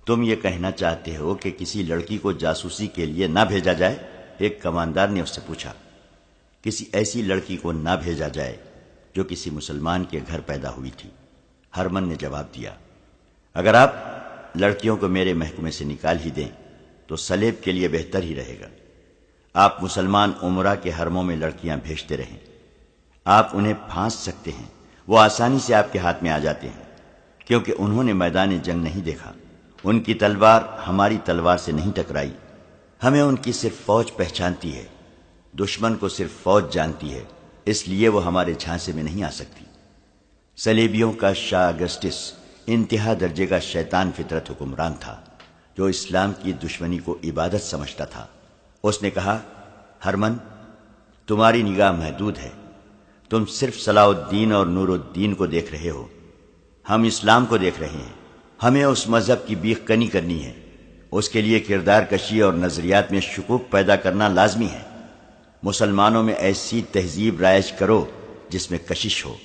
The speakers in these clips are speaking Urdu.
تم یہ کہنا چاہتے ہو کہ کسی لڑکی کو جاسوسی کے لیے نہ بھیجا جائے؟ ایک کماندار نے اس سے پوچھا۔ کسی ایسی لڑکی کو نہ بھیجا جائے جو کسی مسلمان کے گھر پیدا ہوئی تھی، ہرمن نے جواب دیا۔ اگر آپ لڑکیوں کو میرے محکمے سے نکال ہی دیں تو سلیب کے لیے بہتر ہی رہے گا۔ آپ مسلمان عمرہ کے حرموں میں لڑکیاں بھیجتے رہیں، آپ انہیں پھانس سکتے ہیں، وہ آسانی سے آپ کے ہاتھ میں آ جاتے ہیں، کیونکہ انہوں نے میدان جنگ نہیں دیکھا، ان کی تلوار ہماری تلوار سے نہیں ٹکرائی، ہمیں ان کی صرف فوج پہچانتی ہے، دشمن کو صرف فوج جانتی ہے، اس لیے وہ ہمارے جھانسے میں نہیں آ سکتی۔ صلیبیوں کا شاہ اگسٹس انتہا درجے کا شیطان فطرت حکمران تھا، جو اسلام کی دشمنی کو عبادت سمجھتا تھا۔ اس نے کہا، ہرمن، تمہاری نگاہ محدود ہے، تم صرف صلاح الدین اور نور الدین کو دیکھ رہے ہو، ہم اسلام کو دیکھ رہے ہیں، ہمیں اس مذہب کی بیخ کنی کرنی ہے، اس کے لیے کردار کشی اور نظریات میں شکوک پیدا کرنا لازمی ہے۔ مسلمانوں میں ایسی تہذیب رائج کرو جس میں کشش ہو۔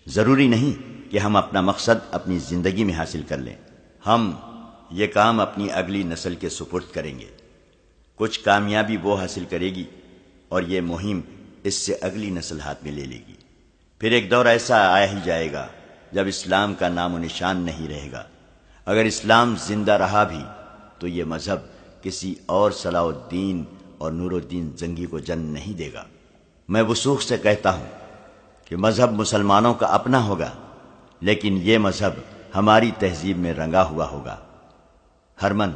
ضروری نہیں کہ ہم اپنا مقصد اپنی زندگی میں حاصل کر لیں، ہم یہ کام اپنی اگلی نسل کے سپرد کریں گے۔ کچھ کامیابی وہ حاصل کرے گی اور یہ مہم اس سے اگلی نسل ہاتھ میں لے لے گی۔ پھر ایک دور ایسا آیا ہی جائے گا جب اسلام کا نام و نشان نہیں رہے گا۔ اگر اسلام زندہ رہا بھی تو یہ مذہب کسی اور صلاح الدین اور نور الدین زنگی کو جنم نہیں دے گا۔ میں وثوق سے کہتا ہوں کہ مذہب مسلمانوں کا اپنا ہوگا، لیکن یہ مذہب ہماری تہذیب میں رنگا ہوا ہوگا۔ ہرمن،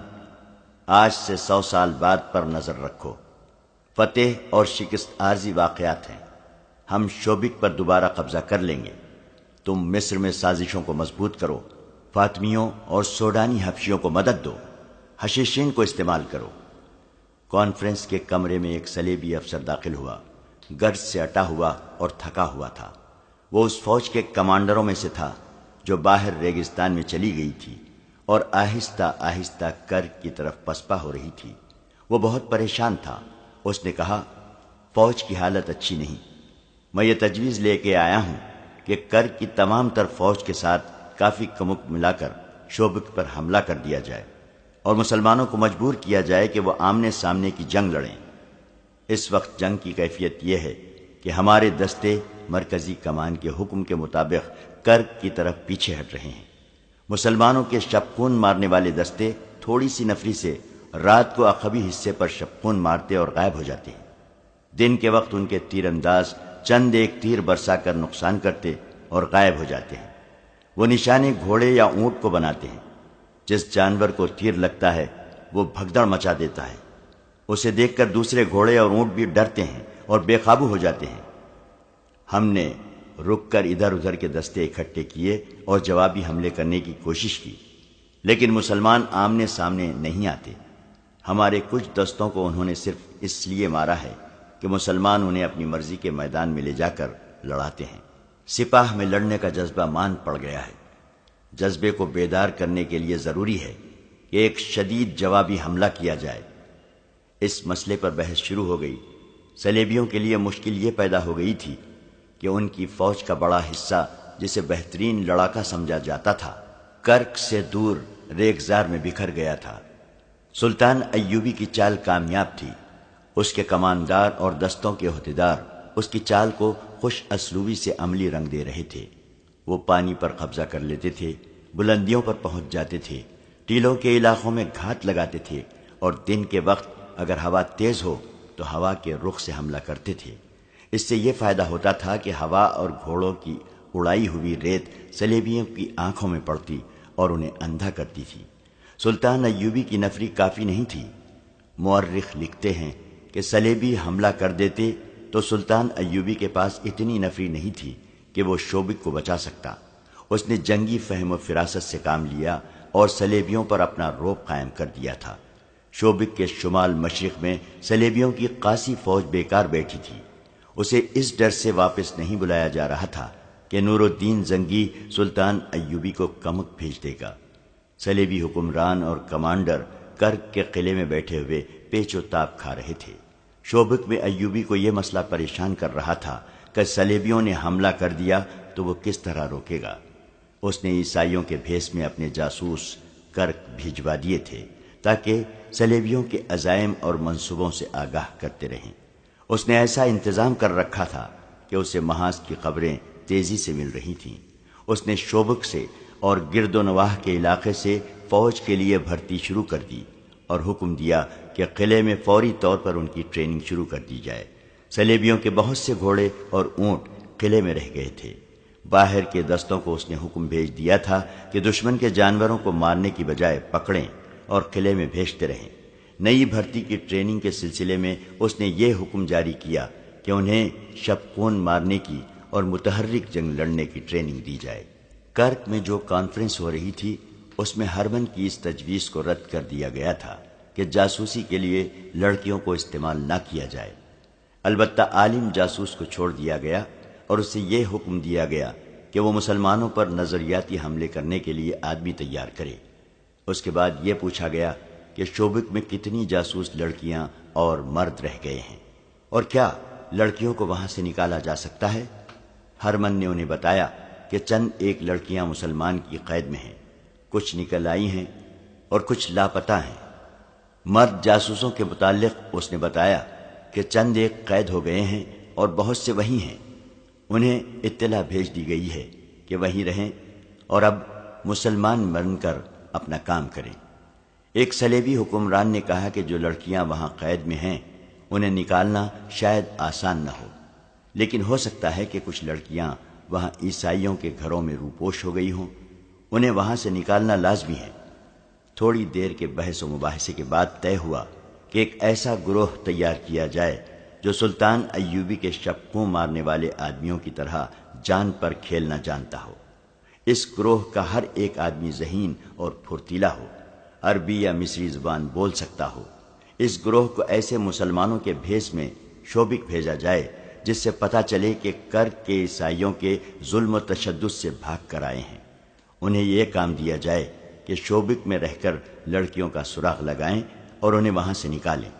آج سے 100 سال بعد پر نظر رکھو، فتح اور شکست عارضی واقعات ہیں، ہم شوبک پر دوبارہ قبضہ کر لیں گے۔ تم مصر میں سازشوں کو مضبوط کرو، فاطمیوں اور سوڈانی حبشیوں کو مدد دو، حشیشین کو استعمال کرو۔ کانفرنس کے کمرے میں ایک صلیبی افسر داخل ہوا، گرج سے اٹا ہوا اور تھکا ہوا تھا۔ وہ اس فوج کے کمانڈروں میں سے تھا جو باہر ریگستان میں چلی گئی تھی اور آہستہ آہستہ کرک کی طرف پسپا ہو رہی تھی۔ وہ بہت پریشان تھا۔ اس نے کہا، فوج کی حالت اچھی نہیں، میں یہ تجویز لے کے آیا ہوں کہ کرک کی تمام تر فوج کے ساتھ کافی کمک ملا کر شوبک پر حملہ کر دیا جائے اور مسلمانوں کو مجبور کیا جائے کہ وہ آمنے سامنے کی جنگ لڑیں۔ اس وقت جنگ کی کیفیت یہ ہے کہ ہمارے دستے مرکزی کمان کے حکم کے مطابق کرک کی طرف پیچھے ہٹ رہے ہیں۔ مسلمانوں کے شبخون مارنے والے دستے تھوڑی سی نفری سے رات کو عقبی حصے پر شبخون مارتے اور غائب ہو جاتے ہیں۔ دن کے وقت ان کے تیر انداز چند ایک تیر برسا کر نقصان کرتے اور غائب ہو جاتے ہیں۔ وہ نشانے گھوڑے یا اونٹ کو بناتے ہیں، جس جانور کو تیر لگتا ہے وہ بھگدڑ مچا دیتا ہے، اسے دیکھ کر دوسرے گھوڑے اور اونٹ بھی ڈرتے ہیں اور بے قابو ہو جاتے ہیں۔ ہم نے رک کر ادھر ادھر کے دستے اکٹھے کیے اور جوابی حملے کرنے کی کوشش کی، لیکن مسلمان آمنے سامنے نہیں آتے۔ ہمارے کچھ دستوں کو انہوں نے صرف اس لیے مارا ہے کہ مسلمان انہیں اپنی مرضی کے میدان میں لے جا کر لڑاتے ہیں۔ سپاہ میں لڑنے کا جذبہ مان پڑ گیا ہے۔ جذبے کو بیدار کرنے کے لیے ضروری ہے کہ ایک شدید جوابی حملہ کیا جائے۔ اس مسئلے پر بحث شروع ہو گئی۔ صلیبیوں کے لیے مشکل یہ پیدا ہو گئی تھی کہ ان کی فوج کا بڑا حصہ، جسے بہترین لڑاکا سمجھا جاتا تھا، کرک سے دور ریگزار میں بکھر گیا تھا۔ سلطان ایوبی کی چال کامیاب تھی، اس کے کماندار اور دستوں کے عہدیدار اس کی چال کو خوش اسلوبی سے عملی رنگ دے رہے تھے۔ وہ پانی پر قبضہ کر لیتے تھے، بلندیوں پر پہنچ جاتے تھے، ٹیلوں کے علاقوں میں گھات لگاتے تھے اور دن کے وقت اگر ہوا تیز ہو تو ہوا کے رخ سے حملہ کرتے تھے۔ اس سے یہ فائدہ ہوتا تھا کہ ہوا اور گھوڑوں کی اڑائی ہوئی ریت صلیبیوں کی آنکھوں میں پڑتی اور انہیں اندھا کرتی تھی۔ سلطان ایوبی کی نفری کافی نہیں تھی۔ مورخ لکھتے ہیں کہ صلیبی حملہ کر دیتے تو سلطان ایوبی کے پاس اتنی نفری نہیں تھی کہ وہ شوبک کو بچا سکتا۔ اس نے جنگی فہم و فراست سے کام لیا اور صلیبیوں پر اپنا رعب قائم کر دیا تھا۔ شوبک کے شمال مشرق میں صلیبیوں کی قاسی فوج بیکار بیٹھی تھی۔ اسے اس ڈر سے واپس نہیں بلایا جا رہا تھا کہ نور الدین زنگی سلطان ایوبی کو کمک بھیج دے گا۔ صلیبی حکمران اور کمانڈر کرک کے قلعے میں بیٹھے ہوئے پیچ و تاب کھا رہے تھے۔ شوبک میں ایوبی کو یہ مسئلہ پریشان کر رہا تھا کہ صلیبیوں نے حملہ کر دیا تو وہ کس طرح روکے گا۔ اس نے عیسائیوں کے بھیس میں اپنے جاسوس کرک بھیجوا دیے تھے تاکہ صلیبیوں کے عزائم اور منصوبوں سے آگاہ کرتے رہیں۔ اس نے ایسا انتظام کر رکھا تھا کہ اسے محاذ کی خبریں تیزی سے مل رہی تھیں۔ اس نے شوبک سے اور گرد و نواح کے علاقے سے فوج کے لیے بھرتی شروع کر دی اور حکم دیا کہ قلعے میں فوری طور پر ان کی ٹریننگ شروع کر دی جائے۔ صلیبیوں کے بہت سے گھوڑے اور اونٹ قلعے میں رہ گئے تھے۔ باہر کے دستوں کو اس نے حکم بھیج دیا تھا کہ دشمن کے جانوروں کو مارنے کی بجائے پکڑیں اور قلعے میں بھیجتے رہیں۔ نئی بھرتی کی ٹریننگ کے سلسلے میں اس نے یہ حکم جاری کیا کہ انہیں شبخون مارنے کی اور متحرک جنگ لڑنے کی ٹریننگ دی جائے۔ کرک میں جو کانفرنس ہو رہی تھی اس میں ہرمن کی اس تجویز کو رد کر دیا گیا تھا کہ جاسوسی کے لیے لڑکیوں کو استعمال نہ کیا جائے۔ البتہ عالم جاسوس کو چھوڑ دیا گیا اور اسے یہ حکم دیا گیا کہ وہ مسلمانوں پر نظریاتی حملے کرنے کے لیے آدمی تیار کرے۔ اس کے بعد یہ پوچھا گیا کہ شوبک میں کتنی جاسوس لڑکیاں اور مرد رہ گئے ہیں اور کیا لڑکیوں کو وہاں سے نکالا جا سکتا ہے؟ ہرمن نے انہیں بتایا کہ چند ایک لڑکیاں مسلمان کی قید میں ہیں، کچھ نکل آئی ہیں اور کچھ لاپتہ ہیں۔ مرد جاسوسوں کے متعلق اس نے بتایا کہ چند ایک قید ہو گئے ہیں اور بہت سے وہیں ہیں۔ انہیں اطلاع بھیج دی گئی ہے کہ وہیں رہیں اور اب مسلمان بن کر اپنا کام کریں۔ ایک صلیبی حکمران نے کہا کہ جو لڑکیاں وہاں قید میں ہیں انہیں نکالنا شاید آسان نہ ہو، لیکن ہو سکتا ہے کہ کچھ لڑکیاں وہاں عیسائیوں کے گھروں میں روپوش ہو گئی ہوں، انہیں وہاں سے نکالنا لازمی ہے۔ تھوڑی دیر کے بحث و مباحثے کے بعد طے ہوا کہ ایک ایسا گروہ تیار کیا جائے جو سلطان ایوبی کے شبخوں مارنے والے آدمیوں کی طرح جان پر کھیلنا جانتا ہو۔ اس گروہ کا ہر ایک آدمی ذہین اور پھرتیلا ہو، عربی یا مصری زبان بول سکتا ہو۔ اس گروہ کو ایسے مسلمانوں کے بھیس میں شوبک بھیجا جائے جس سے پتہ چلے کہ کرک کے عیسائیوں کے ظلم و تشدد سے بھاگ کر آئے ہیں۔ انہیں یہ کام دیا جائے کہ شوبک میں رہ کر لڑکیوں کا سراغ لگائیں اور انہیں وہاں سے نکالیں۔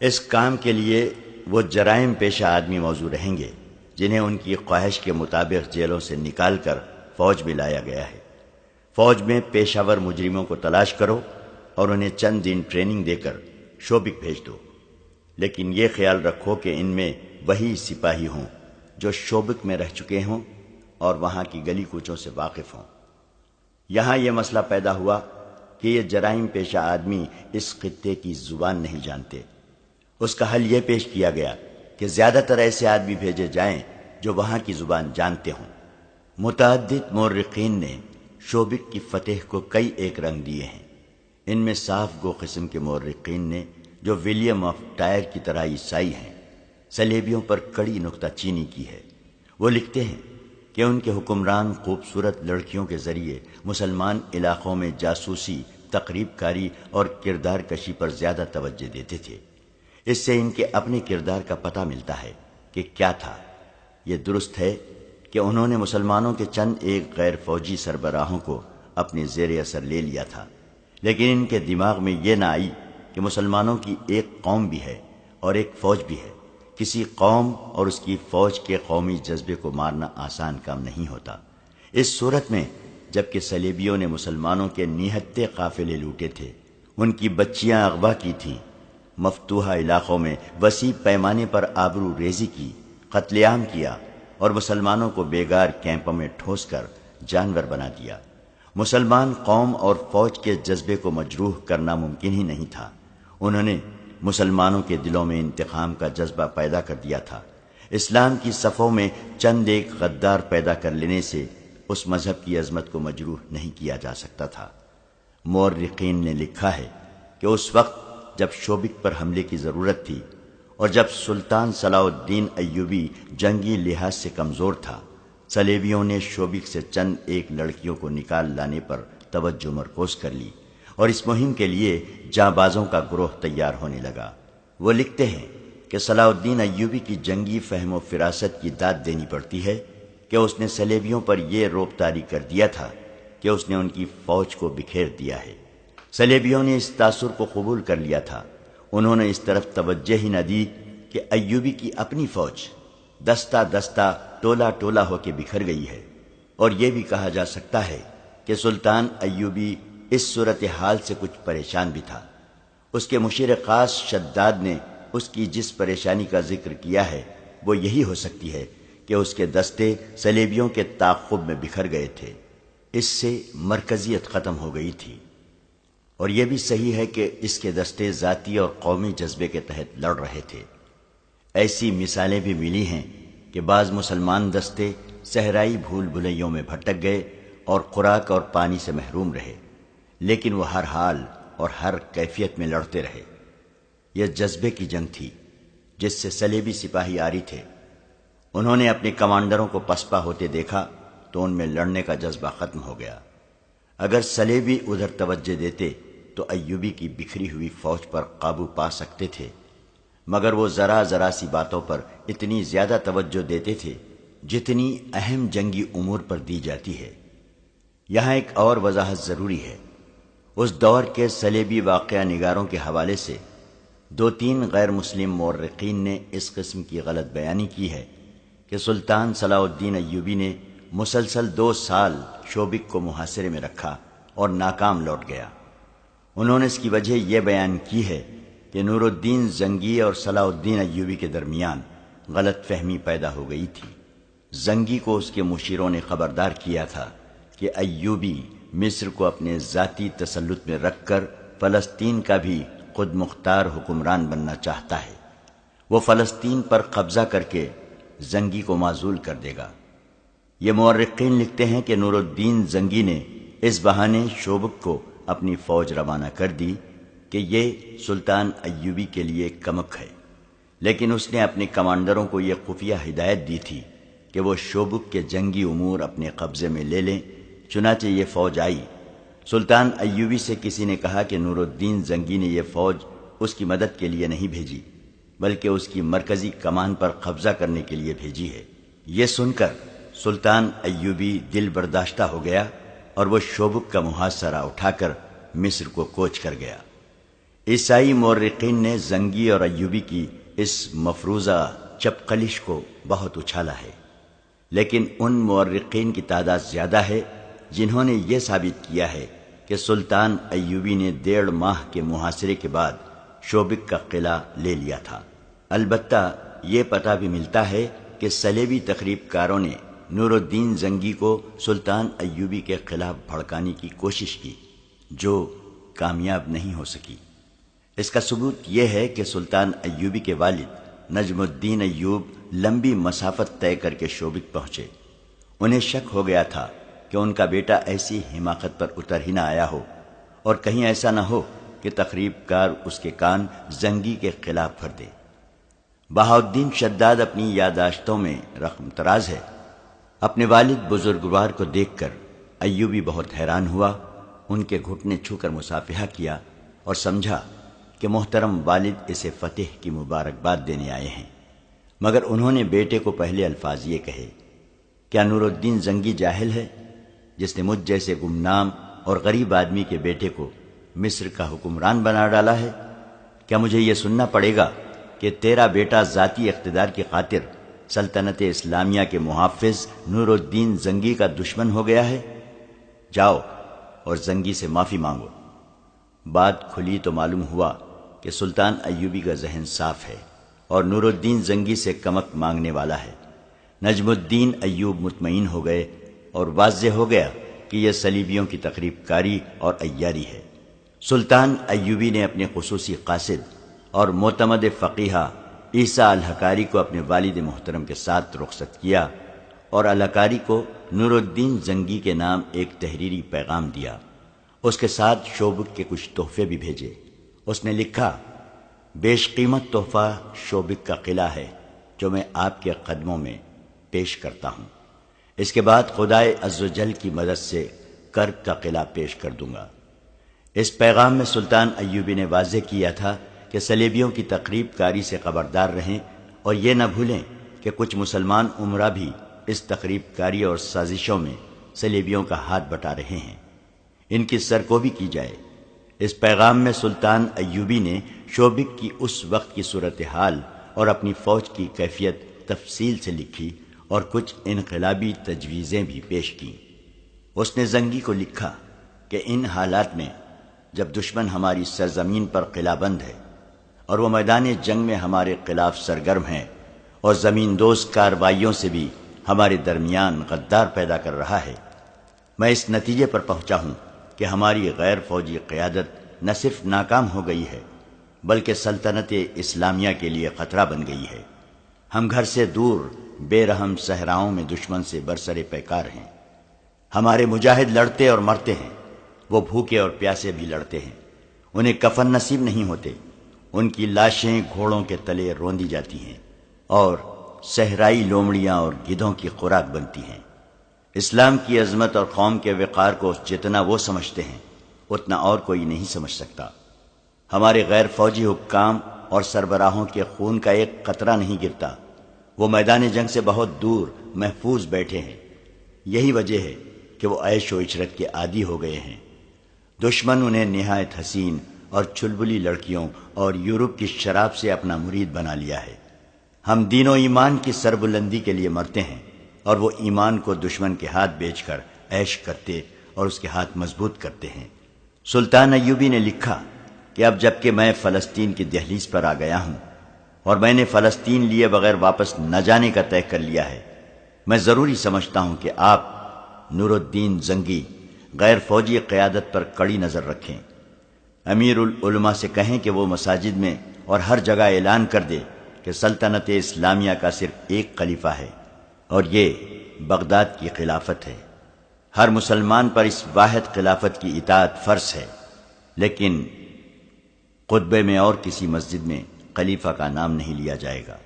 اس کام کے لیے وہ جرائم پیشہ آدمی موزوں رہیں گے جنہیں ان کی خواہش کے مطابق جیلوں سے نکال کر فوج میں لایا گیا ہے۔ فوج میں پیشہ ور مجرموں کو تلاش کرو اور انہیں چند دن ٹریننگ دے کر شوبک بھیج دو، لیکن یہ خیال رکھو کہ ان میں وہی سپاہی ہوں جو شوبک میں رہ چکے ہوں اور وہاں کی گلی کوچوں سے واقف ہوں۔ یہاں یہ مسئلہ پیدا ہوا کہ یہ جرائم پیشہ آدمی اس خطے کی زبان نہیں جانتے۔ اس کا حل یہ پیش کیا گیا کہ زیادہ تر ایسے آدمی بھیجے جائیں جو وہاں کی زبان جانتے ہوں۔ متعدد مورخین نے شوبک کی فتح کو کئی ایک رنگ دیے ہیں۔ ان میں صاف گو قسم کے مورخین نے جو ولیم آف ٹائر کی طرح عیسائی ہیں صلیبیوں پر کڑی نکتہ چینی کی ہے۔ وہ لکھتے ہیں کہ ان کے حکمران خوبصورت لڑکیوں کے ذریعے مسلمان علاقوں میں جاسوسی، تقریب کاری اور کردار کشی پر زیادہ توجہ دیتے تھے۔ اس سے ان کے اپنے کردار کا پتہ ملتا ہے کہ کیا تھا۔ یہ درست ہے کہ انہوں نے مسلمانوں کے چند ایک غیر فوجی سربراہوں کو اپنے زیر اثر لے لیا تھا، لیکن ان کے دماغ میں یہ نہ آئی کہ مسلمانوں کی ایک قوم بھی ہے اور ایک فوج بھی ہے۔ کسی قوم اور اس کی فوج کے قومی جذبے کو مارنا آسان کام نہیں ہوتا۔ اس صورت میں جبکہ صلیبیوں نے مسلمانوں کے نہتے قافلے لوٹے تھے، ان کی بچیاں اغوا کی تھیں، مفتوحہ علاقوں میں وسیع پیمانے پر آبرو ریزی کی، قتل عام کیا اور مسلمانوں کو بیگار کیمپوں میں ٹھوس کر جانور بنا دیا، مسلمان قوم اور فوج کے جذبے کو مجروح کرنا ممکن ہی نہیں تھا۔ انہوں نے مسلمانوں کے دلوں میں انتقام کا جذبہ پیدا کر دیا تھا۔ اسلام کی صفوں میں چند ایک غدار پیدا کر لینے سے اس مذہب کی عظمت کو مجروح نہیں کیا جا سکتا تھا۔ مورخین نے لکھا ہے کہ اس وقت جب شوبک پر حملے کی ضرورت تھی اور جب سلطان صلاح الدین ایوبی جنگی لحاظ سے کمزور تھا، صلیبیوں نے شوبک سے چند ایک لڑکیوں کو نکال لانے پر توجہ مرکوز کر لی اور اس مہم کے لیے جانبازوں کا گروہ تیار ہونے لگا۔ وہ لکھتے ہیں کہ صلاح الدین ایوبی کی جنگی فہم و فراست کی داد دینی پڑتی ہے کہ اس نے صلیبیوں پر یہ رعب طاری کر دیا تھا کہ اس نے ان کی فوج کو بکھیر دیا ہے۔ صلیبیوں نے اس تاثر کو قبول کر لیا تھا۔ انہوں نے اس طرف توجہ ہی نہ دی کہ ایوبی کی اپنی فوج دستہ دستہ ٹولہ ٹولہ ہو کے بکھر گئی ہے، اور یہ بھی کہا جا سکتا ہے کہ سلطان ایوبی اس صورتحال سے کچھ پریشان بھی تھا۔ اس کے مشیر خاص شداد نے اس کی جس پریشانی کا ذکر کیا ہے وہ یہی ہو سکتی ہے کہ اس کے دستے صلیبیوں کے تعاقب میں بکھر گئے تھے، اس سے مرکزیت ختم ہو گئی تھی۔ اور یہ بھی صحیح ہے کہ اس کے دستے ذاتی اور قومی جذبے کے تحت لڑ رہے تھے۔ ایسی مثالیں بھی ملی ہیں کہ بعض مسلمان دستے صحرائی بھول بھلیوں میں بھٹک گئے اور خوراک اور پانی سے محروم رہے، لیکن وہ ہر حال اور ہر کیفیت میں لڑتے رہے۔ یہ جذبے کی جنگ تھی جس سے صلیبی سپاہی آری تھے۔ انہوں نے اپنے کمانڈروں کو پسپا ہوتے دیکھا تو ان میں لڑنے کا جذبہ ختم ہو گیا۔ اگر صلیبی ادھر توجہ دیتے تو ایوبی کی بکھری ہوئی فوج پر قابو پا سکتے تھے، مگر وہ ذرا ذرا سی باتوں پر اتنی زیادہ توجہ دیتے تھے جتنی اہم جنگی امور پر دی جاتی ہے۔ یہاں ایک اور وضاحت ضروری ہے۔ اس دور کے صلیبی واقعہ نگاروں کے حوالے سے 2-3 غیر مسلم مورخین نے اس قسم کی غلط بیانی کی ہے کہ سلطان صلاح الدین ایوبی نے مسلسل 2 سال شوبک کو محاصرے میں رکھا اور ناکام لوٹ گیا۔ انہوں نے اس کی وجہ یہ بیان کی ہے کہ نور الدین زنگی اور صلاح الدین ایوبی کے درمیان غلط فہمی پیدا ہو گئی تھی۔ زنگی کو اس کے مشیروں نے خبردار کیا تھا کہ ایوبی مصر کو اپنے ذاتی تسلط میں رکھ کر فلسطین کا بھی خود مختار حکمران بننا چاہتا ہے۔ وہ فلسطین پر قبضہ کر کے زنگی کو معزول کر دے گا۔ یہ مورخین لکھتے ہیں کہ نور الدین زنگی نے اس بہانے شوبک کو اپنی فوج روانہ کر دی کہ یہ سلطان ایوبی کے لیے کمک ہے، لیکن اس نے اپنے کمانڈروں کو یہ خفیہ ہدایت دی تھی کہ وہ شوبک کے جنگی امور اپنے قبضے میں لے لیں۔ چنانچہ یہ فوج آئی۔ سلطان ایوبی سے کسی نے کہا کہ نور الدین زنگی نے یہ فوج اس کی مدد کے لیے نہیں بھیجی بلکہ اس کی مرکزی کمان پر قبضہ کرنے کے لیے بھیجی ہے۔ یہ سن کر سلطان ایوبی دل برداشتہ ہو گیا اور وہ شوبک کا محاصرہ اٹھا کر مصر کو کوچ کر گیا۔ عیسائی مورخین نے زنگی اور ایوبی کی اس مفروضہ چپقلش کو بہت اچھالا ہے، لیکن ان مورخین کی تعداد زیادہ ہے جنہوں نے یہ ثابت کیا ہے کہ سلطان ایوبی نے 1.5 ماہ کے محاصرے کے بعد شوبک کا قلعہ لے لیا تھا۔ البتہ یہ پتہ بھی ملتا ہے کہ صلیبی تخریب کاروں نے نور الدین زنگی کو سلطان ایوبی کے خلاف بھڑکانے کی کوشش کی جو کامیاب نہیں ہو سکی۔ اس کا ثبوت یہ ہے کہ سلطان ایوبی کے والد نجم الدین ایوب لمبی مسافت طے کر کے شوبک پہنچے۔ انہیں شک ہو گیا تھا کہ ان کا بیٹا ایسی حماقت پر اتر ہی نہ آیا ہو اور کہیں ایسا نہ ہو کہ تخریب کار اس کے کان زنگی کے خلاف بھر دے۔ بہاؤالدین شداد اپنی یادداشتوں میں رقم تراز ہے۔ اپنے والد بزرگوار کو دیکھ کر ایوبی بہت حیران ہوا، ان کے گھٹنے چھو کر مصافحہ کیا اور سمجھا کہ محترم والد اسے فتح کی مبارکباد دینے آئے ہیں، مگر انہوں نے بیٹے کو پہلے الفاظ یہ کہے، کیا نور الدین زنگی جاہل ہے جس نے مجھ جیسے گمنام اور غریب آدمی کے بیٹے کو مصر کا حکمران بنا ڈالا ہے؟ کیا مجھے یہ سننا پڑے گا کہ تیرا بیٹا ذاتی اقتدار کی خاطر سلطنت اسلامیہ کے محافظ نور الدین زنگی کا دشمن ہو گیا ہے؟ جاؤ اور زنگی سے معافی مانگو۔ بات کھلی تو معلوم ہوا کہ سلطان ایوبی کا ذہن صاف ہے اور نور الدین زنگی سے کمک مانگنے والا ہے۔ نجم الدین ایوب مطمئن ہو گئے اور واضح ہو گیا کہ یہ صلیبیوں کی تخریب کاری اور عیاری ہے۔ سلطان ایوبی نے اپنے خصوصی قاصد اور معتمد فقیہ عیسیٰ الحکاری کو اپنے والد محترم کے ساتھ رخصت کیا اور الحکاری کو نور الدین زنگی کے نام ایک تحریری پیغام دیا۔ اس کے ساتھ شوبک کے کچھ تحفے بھی بھیجے۔ اس نے لکھا، بیش قیمت تحفہ شوبک کا قلعہ ہے جو میں آپ کے قدموں میں پیش کرتا ہوں۔ اس کے بعد خدائے عزوجل کی مدد سے کرک کا قلعہ پیش کر دوں گا۔ اس پیغام میں سلطان ایوبی نے واضح کیا تھا کہ صلیبیوں کی تخریب کاری سے خبردار رہیں اور یہ نہ بھولیں کہ کچھ مسلمان امراء بھی اس تخریب کاری اور سازشوں میں صلیبیوں کا ہاتھ بٹا رہے ہیں، ان کی سرکوبی کی جائے۔ اس پیغام میں سلطان ایوبی نے شوبک کی اس وقت کی صورتحال اور اپنی فوج کی کیفیت تفصیل سے لکھی اور کچھ انقلابی تجویزیں بھی پیش کیں۔ اس نے زنگی کو لکھا کہ ان حالات میں جب دشمن ہماری سرزمین پر قلعہ بند ہے اور وہ میدان جنگ میں ہمارے خلاف سرگرم ہیں اور زمین دوز کارروائیوں سے بھی ہمارے درمیان غدار پیدا کر رہا ہے، میں اس نتیجے پر پہنچا ہوں کہ ہماری غیر فوجی قیادت نہ صرف ناکام ہو گئی ہے بلکہ سلطنت اسلامیہ کے لیے خطرہ بن گئی ہے۔ ہم گھر سے دور بے رحم صحراؤں میں دشمن سے برسر پیکار ہیں۔ ہمارے مجاہد لڑتے اور مرتے ہیں، وہ بھوکے اور پیاسے بھی لڑتے ہیں، انہیں کفن نصیب نہیں ہوتے، ان کی لاشیں گھوڑوں کے تلے روندی جاتی ہیں اور صحرائی لومڑیاں اور گدھوں کی خوراک بنتی ہیں۔ اسلام کی عظمت اور قوم کے وقار کو جتنا وہ سمجھتے ہیں اتنا اور کوئی نہیں سمجھ سکتا۔ ہمارے غیر فوجی حکام اور سربراہوں کے خون کا ایک قطرہ نہیں گرتا، وہ میدان جنگ سے بہت دور محفوظ بیٹھے ہیں۔ یہی وجہ ہے کہ وہ عیش و عشرت کے عادی ہو گئے ہیں۔ دشمن انہیں نہایت حسین اور چلبلی لڑکیوں اور یورپ کی شراب سے اپنا مرید بنا لیا ہے۔ ہم دین و ایمان کی سربلندی کے لیے مرتے ہیں اور وہ ایمان کو دشمن کے ہاتھ بیچ کر عیش کرتے اور اس کے ہاتھ مضبوط کرتے ہیں۔ سلطان ایوبی نے لکھا کہ اب جب کہ میں فلسطین کی دہلیز پر آ گیا ہوں اور میں نے فلسطین لیے بغیر واپس نہ جانے کا طے کر لیا ہے، میں ضروری سمجھتا ہوں کہ آپ نور الدین زنگی غیر فوجی قیادت پر کڑی نظر رکھیں۔ امیر العلماء سے کہیں کہ وہ مساجد میں اور ہر جگہ اعلان کر دے کہ سلطنت اسلامیہ کا صرف ایک خلیفہ ہے اور یہ بغداد کی خلافت ہے۔ ہر مسلمان پر اس واحد خلافت کی اطاعت فرض ہے، لیکن خطبے میں اور کسی مسجد میں خلیفہ کا نام نہیں لیا جائے گا۔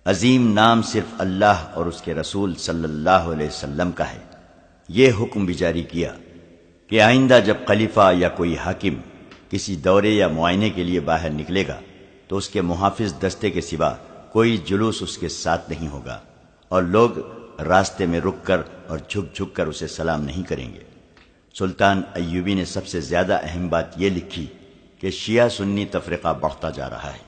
عظیم نام صرف اللہ اور اس کے رسول صلی اللہ علیہ وسلم کا ہے۔ یہ حکم بھی جاری کیا کہ آئندہ جب خلیفہ یا کوئی حاکم کسی دورے یا معائنے کے لیے باہر نکلے گا تو اس کے محافظ دستے کے سوا کوئی جلوس اس کے ساتھ نہیں ہوگا اور لوگ راستے میں رک کر اور جھک جھک کر اسے سلام نہیں کریں گے۔ سلطان ایوبی نے سب سے زیادہ اہم بات یہ لکھی کہ شیعہ سنی تفرقہ بڑھتا جا رہا ہے۔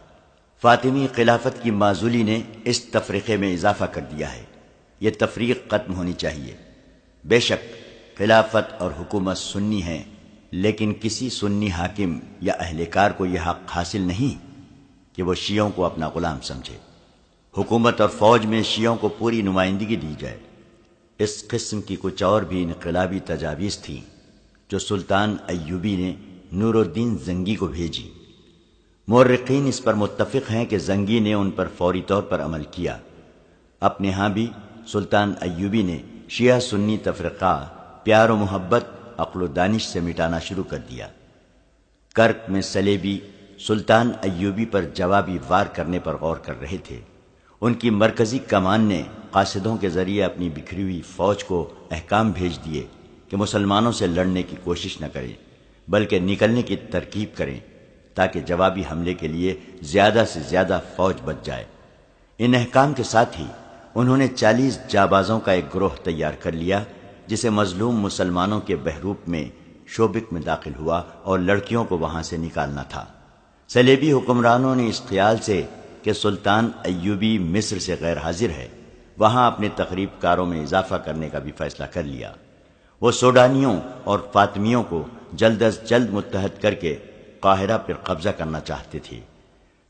فاطمی خلافت کی معزولی نے اس تفرقے میں اضافہ کر دیا ہے۔ یہ تفریق ختم ہونی چاہیے۔ بے شک خلافت اور حکومت سنی ہیں، لیکن کسی سنی حاکم یا اہلکار کو یہ حق حاصل نہیں کہ وہ شیعوں کو اپنا غلام سمجھے۔ حکومت اور فوج میں شیعوں کو پوری نمائندگی دی جائے۔ اس قسم کی کچھ اور بھی انقلابی تجاویز تھیں جو سلطان ایوبی نے نور الدین زنگی کو بھیجی۔ مورخین اس پر متفق ہیں کہ زنگی نے ان پر فوری طور پر عمل کیا۔ اپنے ہاں بھی سلطان ایوبی نے شیعہ سنی تفرقہ پیار و محبت عقل و دانش سے مٹانا شروع کر دیا۔ کرک میں سلیبی سلطان ایوبی پر جوابی وار کرنے پر غور کر رہے تھے۔ ان کی مرکزی کمان نے قاصدوں کے ذریعے اپنی بکھری ہوئی فوج کو احکام بھیج دیے کہ مسلمانوں سے لڑنے کی کوشش نہ کریں بلکہ نکلنے کی ترکیب کریں تاکہ جوابی حملے کے لیے زیادہ سے زیادہ فوج بچ جائے۔ ان احکام کے ساتھ ہی انہوں نے 40 جابازوں کا ایک گروہ تیار کر لیا جسے مظلوم مسلمانوں کے بحروپ میں شوبک میں داخل ہوا اور لڑکیوں کو وہاں سے نکالنا تھا۔ صلیبی حکمرانوں نے اس خیال سے کہ سلطان ایوبی مصر سے غیر حاضر ہے وہاں اپنے تقریب کاروں میں اضافہ کرنے کا بھی فیصلہ کر لیا۔ وہ سوڈانیوں اور فاطمیوں کو جلد از جلد متحد کر کے قاہرہ پر قبضہ کرنا چاہتے تھے۔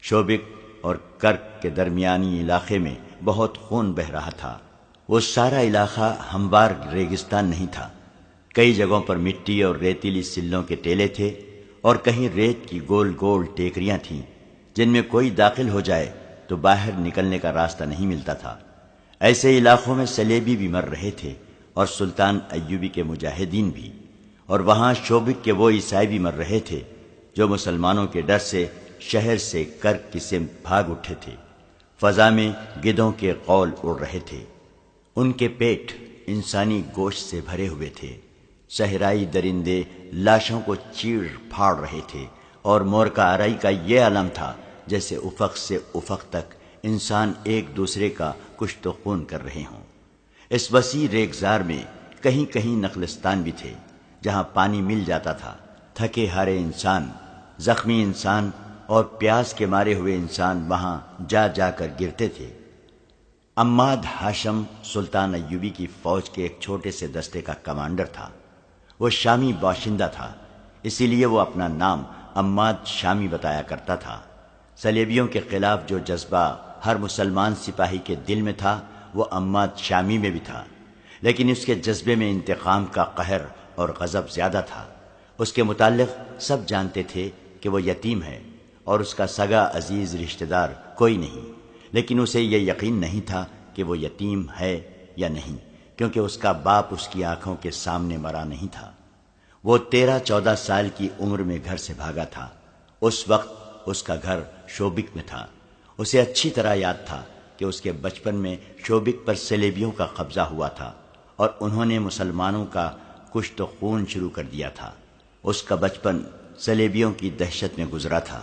شوبک اور کرک کے درمیانی علاقے میں بہت خون بہہ رہا تھا۔ وہ سارا علاقہ ہموار ریگستان نہیں تھا، کئی جگہوں پر مٹی اور ریتیلی سلوں کے ٹیلے تھے اور کہیں ریت کی گول گول ٹیکریاں تھیں جن میں کوئی داخل ہو جائے تو باہر نکلنے کا راستہ نہیں ملتا تھا۔ ایسے علاقوں میں سلیبی بھی مر رہے تھے اور سلطان ایوبی کے مجاہدین بھی، اور وہاں شوبک کے وہ عیسائی بھی مر رہے تھے جو مسلمانوں کے ڈر سے شہر سے کرک کی سمت بھاگ اٹھے تھے۔ فضا میں گدھوں کے قول اڑ رہے تھے، ان کے پیٹ انسانی گوشت سے بھرے ہوئے تھے۔ صحرائی درندے لاشوں کو چیڑ پھاڑ رہے تھے اور مورکہ آرائی کا یہ عالم تھا جیسے افق سے افق تک انسان ایک دوسرے کا کشت و خون کر رہے ہوں۔ اس وسیع ریگزار میں کہیں کہیں نخلستان بھی تھے جہاں پانی مل جاتا تھا۔ تھکے ہارے انسان، زخمی انسان اور پیاس کے مارے ہوئے انسان وہاں جا جا کر گرتے تھے۔ عماد ہاشم سلطان ایوبی کی فوج کے ایک چھوٹے سے دستے کا کمانڈر تھا۔ وہ شامی باشندہ تھا، اسی لیے وہ اپنا نام عماد شامی بتایا کرتا تھا۔ صلیبیوں کے خلاف جو جذبہ ہر مسلمان سپاہی کے دل میں تھا وہ عماد شامی میں بھی تھا، لیکن اس کے جذبے میں انتقام کا قہر اور غضب زیادہ تھا۔ اس کے متعلق سب جانتے تھے کہ وہ یتیم ہے اور اس کا سگا عزیز رشتہ دار کوئی نہیں، لیکن اسے یہ یقین نہیں تھا کہ وہ یتیم ہے یا نہیں، کیونکہ اس کا باپ اس کی آنکھوں کے سامنے مرا نہیں تھا۔ وہ 13-14 سال کی عمر میں گھر سے بھاگا تھا۔ اس وقت اس کا گھر شوبک میں تھا۔ اسے اچھی طرح یاد تھا کہ اس کے بچپن میں شوبک پر صلیبیوں کا قبضہ ہوا تھا اور انہوں نے مسلمانوں کا کشت و خون شروع کر دیا تھا۔ اس کا بچپن صلیبیوں کی دہشت میں گزرا تھا۔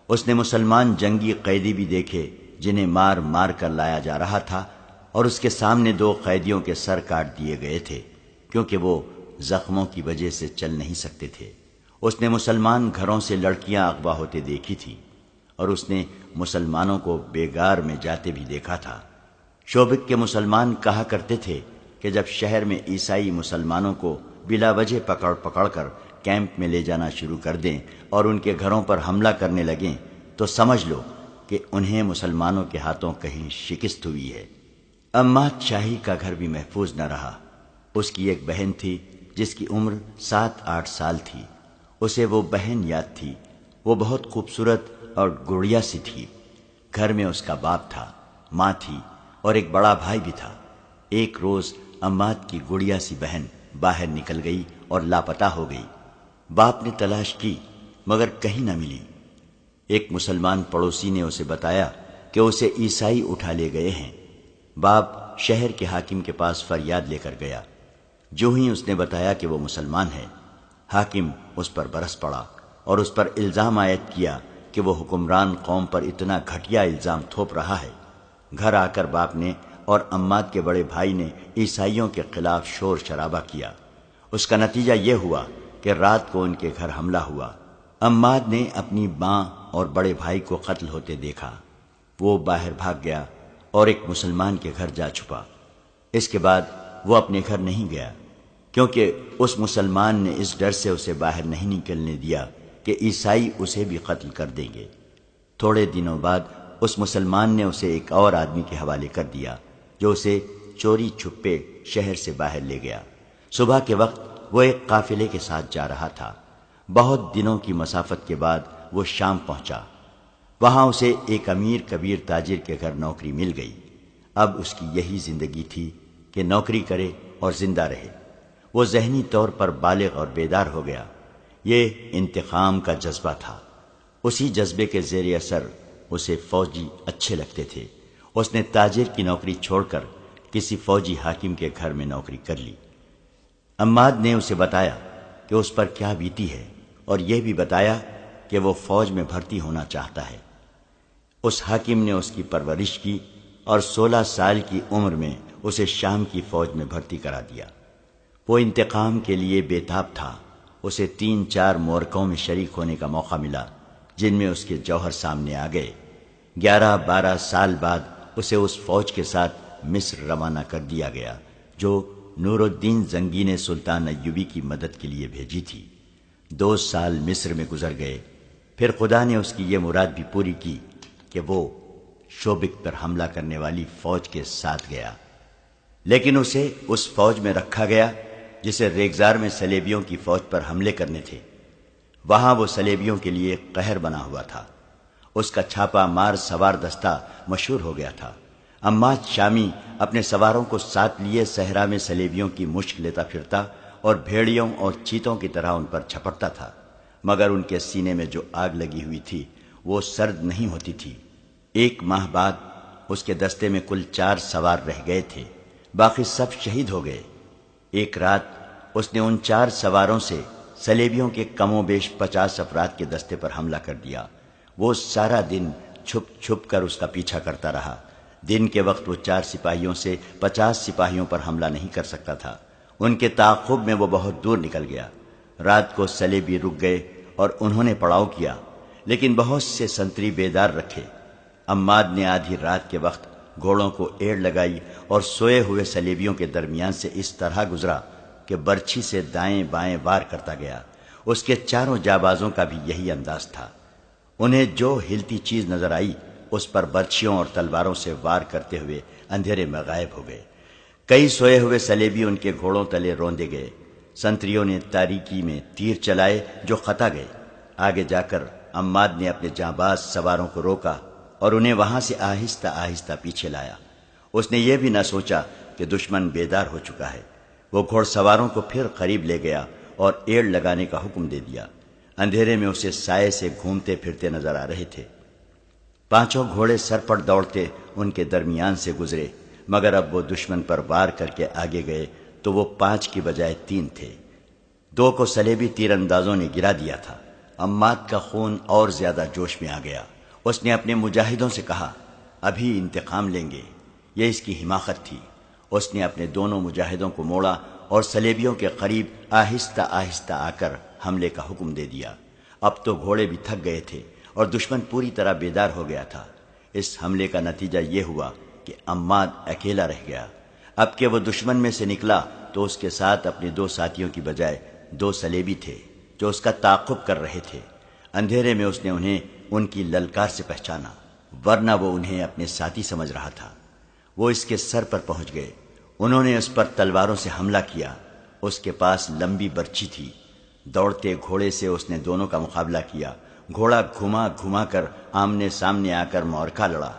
اس نے مسلمان جنگی قیدی بھی دیکھے جنہیں مار مار کر لایا جا رہا تھا، اور اس کے سامنے 2 قیدیوں کے سر کاٹ دیے گئے تھے کیونکہ وہ زخموں کی وجہ سے چل نہیں سکتے تھے۔ اس نے مسلمان گھروں سے لڑکیاں اغوا ہوتے دیکھی تھی، اور اس نے مسلمانوں کو بیگار میں جاتے بھی دیکھا تھا۔ شوبک کے مسلمان کہا کرتے تھے کہ جب شہر میں عیسائی مسلمانوں کو بلا وجہ پکڑ پکڑ کر کیمپ میں لے جانا شروع کر دیں اور ان کے گھروں پر حملہ کرنے لگیں تو سمجھ لو کہ انہیں مسلمانوں کے ہاتھوں کہیں شکست ہوئی ہے۔ عماد شاہی کا گھر بھی محفوظ نہ رہا۔ اس کی ایک بہن تھی جس کی عمر 7-8 سال تھی۔ اسے وہ بہن یاد تھی۔ وہ بہت خوبصورت اور گڑیا سی تھی۔ گھر میں اس کا باپ تھا، ماں تھی اور ایک بڑا بھائی بھی تھا۔ ایک روز عماد کی گڑیا سی بہن باہر نکل گئی اور لاپتہ ہو گئی۔ باپ نے تلاش کی مگر کہیں نہ ملی۔ ایک مسلمان پڑوسی نے اسے بتایا کہ اسے عیسائی اٹھا لے گئے ہیں۔ باپ شہر کے حاکم کے پاس فریاد لے کر گیا۔ جو ہی اس نے بتایا کہ وہ مسلمان ہے، حاکم اس پر برس پڑا اور اس پر الزام عائد کیا کہ وہ حکمران قوم پر اتنا گھٹیا الزام تھوپ رہا ہے۔ گھر آ کر باپ نے اور عماد کے بڑے بھائی نے عیسائیوں کے خلاف شور شرابہ کیا۔ اس کا نتیجہ یہ ہوا کہ رات کو ان کے گھر حملہ ہوا۔ عماد نے اپنی ماں اور بڑے بھائی کو قتل ہوتے دیکھا۔ وہ باہر بھاگ گیا اور ایک مسلمان کے گھر جا چھپا۔ اس کے بعد وہ اپنے گھر نہیں گیا، کیونکہ اس مسلمان نے اس ڈر سے اسے باہر نہیں نکلنے دیا کہ عیسائی اسے بھی قتل کر دیں گے۔ تھوڑے دنوں بعد اس مسلمان نے اسے ایک اور آدمی کے حوالے کر دیا جو اسے چوری چھپے شہر سے باہر لے گیا۔ صبح کے وقت وہ ایک قافلے کے ساتھ جا رہا تھا۔ بہت دنوں کی مسافت کے بعد وہ شام پہنچا۔ وہاں اسے ایک امیر کبیر تاجر کے گھر نوکری مل گئی۔ اب اس کی یہی زندگی تھی کہ نوکری کرے اور زندہ رہے۔ وہ ذہنی طور پر بالغ اور بیدار ہو گیا۔ یہ انتقام کا جذبہ تھا۔ اسی جذبے کے زیر اثر اسے فوجی اچھے لگتے تھے۔ اس نے تاجر کی نوکری چھوڑ کر کسی فوجی حاکم کے گھر میں نوکری کر لی۔ عماد نے اسے بتایا کہ اس پر کیا بیتی ہے اور یہ بھی بتایا کہ وہ فوج میں بھرتی ہونا چاہتا ہے۔ اس حاکم نے اس کی پرورش کی اور 16 سال کی عمر میں اسے شام کی فوج میں بھرتی کرا دیا۔ وہ انتقام کے لیے بے تاب تھا۔ اسے 3-4 معرکوں میں شریک ہونے کا موقع ملا جن میں اس کے جوہر سامنے آ گئے۔ 11-12 سال بعد اسے اس فوج کے ساتھ مصر روانہ کر دیا گیا جو نور الدین زنگی نے سلطان ایوبی کی مدد کے لیے بھیجی تھی۔ 2 سال مصر میں گزر گئے۔ پھر خدا نے اس کی یہ مراد بھی پوری کی کہ وہ شوبک پر حملہ کرنے والی فوج کے ساتھ گیا، لیکن اسے اس فوج میں رکھا گیا جسے ریگزار میں صلیبیوں کی فوج پر حملے کرنے تھے۔ وہاں وہ صلیبیوں کے لیے قہر بنا ہوا تھا۔ اس کا چھاپا مار سوار دستہ مشہور ہو گیا تھا۔ عماد شامی اپنے سواروں کو ساتھ لیے صحرا میں صلیبیوں کی مشق لیتا پھرتا اور بھیڑیوں اور چیتوں کی طرح ان پر جھپٹتا تھا، مگر ان کے سینے میں جو آگ لگی ہوئی تھی وہ سرد نہیں ہوتی تھی۔ 1 ماہ بعد اس کے دستے میں کل 4 سوار رہ گئے تھے، باقی سب شہید ہو گئے۔ ایک رات اس نے ان 4 سواروں سے صلیبیوں کے کم و بیش 50 افراد کے دستے پر حملہ کر دیا۔ وہ سارا دن چھپ چھپ کر اس کا پیچھا کرتا رہا۔ دن کے وقت وہ 4 سپاہیوں سے 50 سپاہیوں پر حملہ نہیں کر سکتا تھا۔ ان کے تعاقب میں وہ بہت دور نکل گیا۔ رات کو صلیبی رک گئے اور انہوں نے پڑاؤ کیا، لیکن بہت سے سنتری بیدار رکھے۔ عماد نے آدھی رات کے وقت گھوڑوں کو ایڑ لگائی اور سوئے ہوئے صلیبیوں کے درمیان سے اس طرح گزرا کہ برچھی سے دائیں بائیں وار کرتا گیا۔ اس کے چاروں جابازوں کا بھی یہی انداز تھا۔ انہیں جو ہلتی چیز نظر آئی اس پر برچھیوں اور تلواروں سے وار کرتے ہوئے اندھیرے میں غائب ہو گئے۔ کئی سوئے ہوئے سلیبی ان کے گھوڑوں تلے روندے گئے۔ سنتریوں نے تاریکی میں تیر چلائے جو خطا گئے۔ آگے جا کر عماد نے اپنے جانباز سواروں کو روکا اور انہیں وہاں سے آہستہ آہستہ پیچھے لایا۔ اس نے یہ بھی نہ سوچا کہ دشمن بیدار ہو چکا ہے۔ وہ گھوڑ سواروں کو پھر قریب لے گیا اور ایڑ لگانے کا حکم دے دیا۔ اندھیرے میں اسے سائے سے گھومتے پھرتے نظر آ رہے تھے۔ پانچوں گھوڑے سر پر دوڑتے ان کے درمیان سے گزرے، مگر اب وہ دشمن پر وار کر کے آگے گئے تو وہ 5 کی بجائے 3 تھے۔ 2 کو سلیبی تیر اندازوں نے گرا دیا تھا۔ عماد کا خون اور زیادہ جوش میں آ گیا۔ اس نے اپنے مجاہدوں سے کہا، ابھی انتقام لیں گے۔ یہ اس کی حماقت تھی۔ اس نے اپنے دونوں مجاہدوں کو موڑا اور سلیبیوں کے قریب آہستہ آہستہ آ کر حملے کا حکم دے دیا۔ اب تو گھوڑے بھی تھک گئے تھے اور دشمن پوری طرح بیدار ہو گیا تھا۔ اس حملے کا نتیجہ یہ ہوا کہ عماد اکیلا رہ گیا۔ اب کہ وہ دشمن میں سے نکلا تو اس کے ساتھ اپنے 2 ساتھیوں کی بجائے 2 سلیبی تھے جو اس کا تعاقب کر رہے تھے۔ اندھیرے میں اس نے انہیں ان کی للکار سے پہچانا، ورنہ وہ انہیں اپنے ساتھی سمجھ رہا تھا۔ وہ اس کے سر پر پہنچ گئے۔ انہوں نے اس پر تلواروں سے حملہ کیا۔ اس کے پاس لمبی برچھی تھی۔ دوڑتے گھوڑے سے اس نے دونوں کا مقابلہ کیا۔ گھوڑا گھما گھما کر آمنے سامنے آ کر معرکہ لڑا۔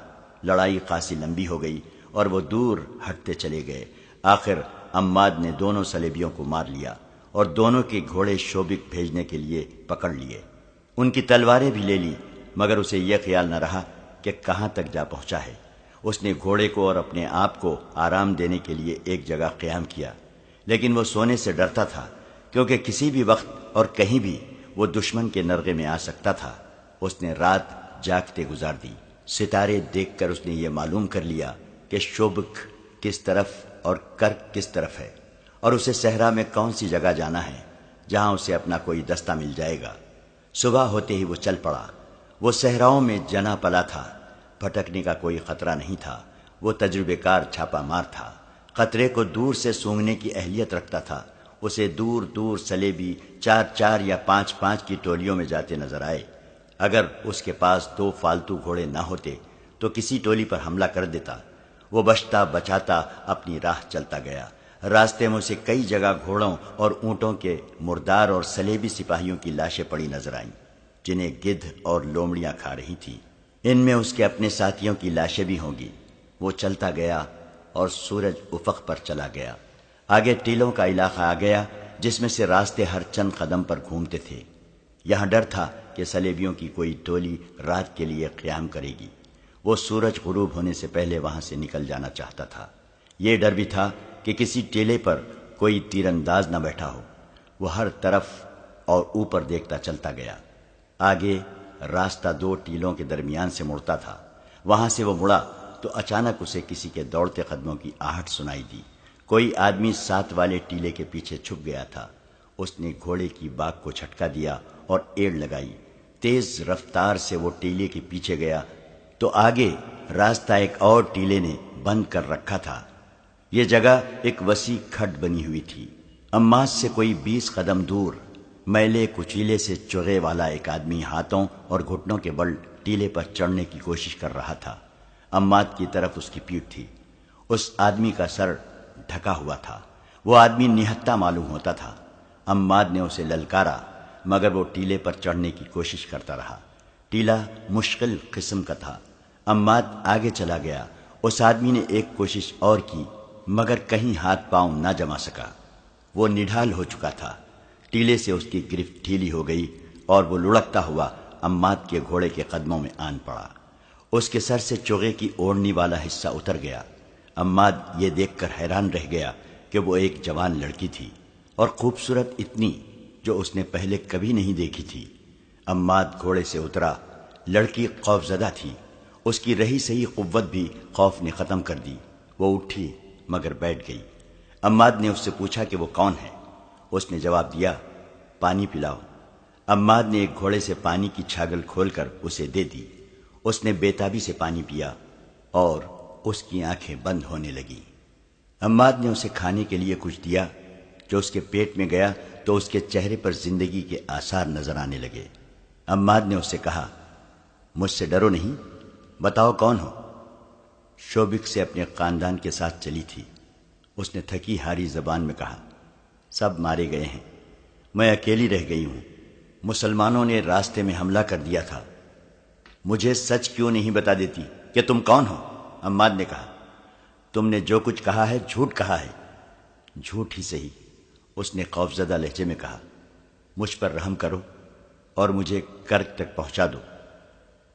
لڑائی خاصی لمبی ہو گئی اور وہ دور ہٹتے چلے گئے۔ آخر عماد نے دونوں سلیبیوں کو مار لیا اور دونوں کے گھوڑے شوبک بھیجنے کے لیے پکڑ لیے۔ ان کی تلواریں بھی لے لی، مگر اسے یہ خیال نہ رہا کہ کہاں تک جا پہنچا ہے۔ اس نے گھوڑے کو اور اپنے آپ کو آرام دینے کے لیے ایک جگہ قیام کیا، لیکن وہ سونے سے ڈرتا تھا کیونکہ کسی بھی وقت اور کہیں بھی وہ دشمن کے نرغے میں آ سکتا تھا۔ اس نے رات جاگتے گزار دی۔ ستارے دیکھ کر اس نے یہ معلوم کر لیا کہ شوبک کس طرف اور کرک کس طرف ہے، اور اسے صحرا میں کون سی جگہ جانا ہے جہاں اسے اپنا کوئی دستہ مل جائے گا۔ صبح ہوتے ہی وہ چل پڑا۔ وہ صحراؤں میں جنا پلا تھا، بھٹکنے کا کوئی خطرہ نہیں تھا۔ وہ تجربے کار چھاپا مار تھا، خطرے کو دور سے سونگھنے کی اہلیت رکھتا تھا۔ اسے دور دور سلیبی 4 یا 5 کی ٹولیوں میں جاتے نظر آئے۔ اگر اس کے پاس 2 فالتو گھوڑے نہ ہوتے تو کسی ٹولی پر حملہ کر دیتا۔ وہ بچتا بچاتا اپنی راہ چلتا گیا۔ راستے میں اسے کئی جگہ گھوڑوں اور اونٹوں کے مردار اور سلیبی سپاہیوں کی لاشیں پڑی نظر آئیں، جنہیں گدھ اور لومڑیاں کھا رہی تھیں۔ ان میں اس کے اپنے ساتھیوں کی لاشیں بھی ہوں گی۔ وہ چلتا گیا اور سورج افق پر چلا گیا۔ آگے ٹیلوں کا علاقہ آ گیا جس میں سے راستے ہر چند قدم پر گھومتے تھے۔ یہاں ڈر تھا کہ سلیبیوں کی کوئی ٹولی رات کے لیے قیام کرے گی۔ وہ سورج غروب ہونے سے پہلے وہاں سے نکل جانا چاہتا تھا۔ یہ ڈر بھی تھا کہ کسی ٹیلے پر کوئی تیر انداز نہ بیٹھا ہو۔ وہ ہر طرف اور اوپر دیکھتا چلتا گیا۔ آگے راستہ 2 ٹیلوں کے درمیان سے مڑتا تھا۔ وہاں سے وہ مڑا تو اچانک اسے کسی کے دوڑتے قدموں کی آہٹ سنائی دی۔ کوئی آدمی 7 والے ٹیلے کے پیچھے چھپ گیا تھا۔ اس نے گھوڑے کی باگ کو جھٹکا دیا اور ایڑ لگائی۔ تیز رفتار سے وہ ٹیلے کے پیچھے گیا تو آگے راستہ ایک اور ٹیلے نے بند کر رکھا تھا۔ یہ جگہ ایک وسیع کھڈ بنی ہوئی تھی۔ عماد سے کوئی 20 قدم دور میلے کچیلے سے چوغے والا ایک آدمی ہاتھوں اور گھٹنوں کے بل ٹیلے پر چڑھنے کی کوشش کر رہا تھا۔ عماد کی طرف اس کی پیٹھ تھی۔ اس آدمی کا سر ڈھکا ہوا تھا۔ وہ آدمی نہتہ معلوم ہوتا تھا۔ عماد نے اسے للکارا، مگر وہ ٹیلے پر چڑھنے کی کوشش کرتا رہا۔ ٹیلا مشکل قسم کا تھا۔ عماد آگے چلا گیا۔ اس آدمی نے ایک کوشش اور کی، مگر کہیں ہاتھ پاؤں نہ جما سکا۔ وہ نڈھال ہو چکا تھا۔ ٹیلے سے اس کی گرفت ڈھیلی ہو گئی اور وہ لڑکتا ہوا عماد کے گھوڑے کے قدموں میں آن پڑا۔ اس کے سر سے چوغے کی اوڑھنی والا حصہ اتر گیا۔ عماد یہ دیکھ کر حیران رہ گیا کہ وہ ایک جوان لڑکی تھی، اور خوبصورت اتنی جو اس نے پہلے کبھی نہیں دیکھی تھی۔ عماد گھوڑے سے اترا۔ لڑکی خوفزدہ تھی۔ اس کی رہی سہی قوت بھی خوف نے ختم کر دی۔ وہ اٹھی مگر بیٹھ گئی۔ عماد نے اس سے پوچھا کہ وہ کون ہے۔ اس نے جواب دیا، پانی پلاؤ۔ عماد نے ایک گھوڑے سے پانی کی چھاگل کھول کر اسے دے دی۔ اس نے بےتابی سے پانی پیا اور اس کی آنکھیں بند ہونے لگیں۔ عماد نے اسے کھانے کے لیے کچھ دیا، جو اس کے پیٹ میں گیا تو اس کے چہرے پر زندگی کے آثار نظر آنے لگے۔ عماد نے اس سے کہا، مجھ سے ڈرو نہیں، بتاؤ کون ہو؟ شوبک سے اپنے خاندان کے ساتھ چلی تھی۔ اس نے تھکی ہاری زبان میں کہا، سب مارے گئے ہیں، میں اکیلی رہ گئی ہوں، مسلمانوں نے راستے میں حملہ کر دیا تھا، مجھے سچ کیوں نہیں بتا دیتی کہ تم کون ہو؟ عماد نے کہا، تم نے جو کچھ کہا ہے جھوٹ کہا ہے۔ جھوٹ ہی صحیح، اس نے خوفزدہ لہجے میں کہا، مجھ پر رحم کرو اور مجھے کرک تک پہنچا دو۔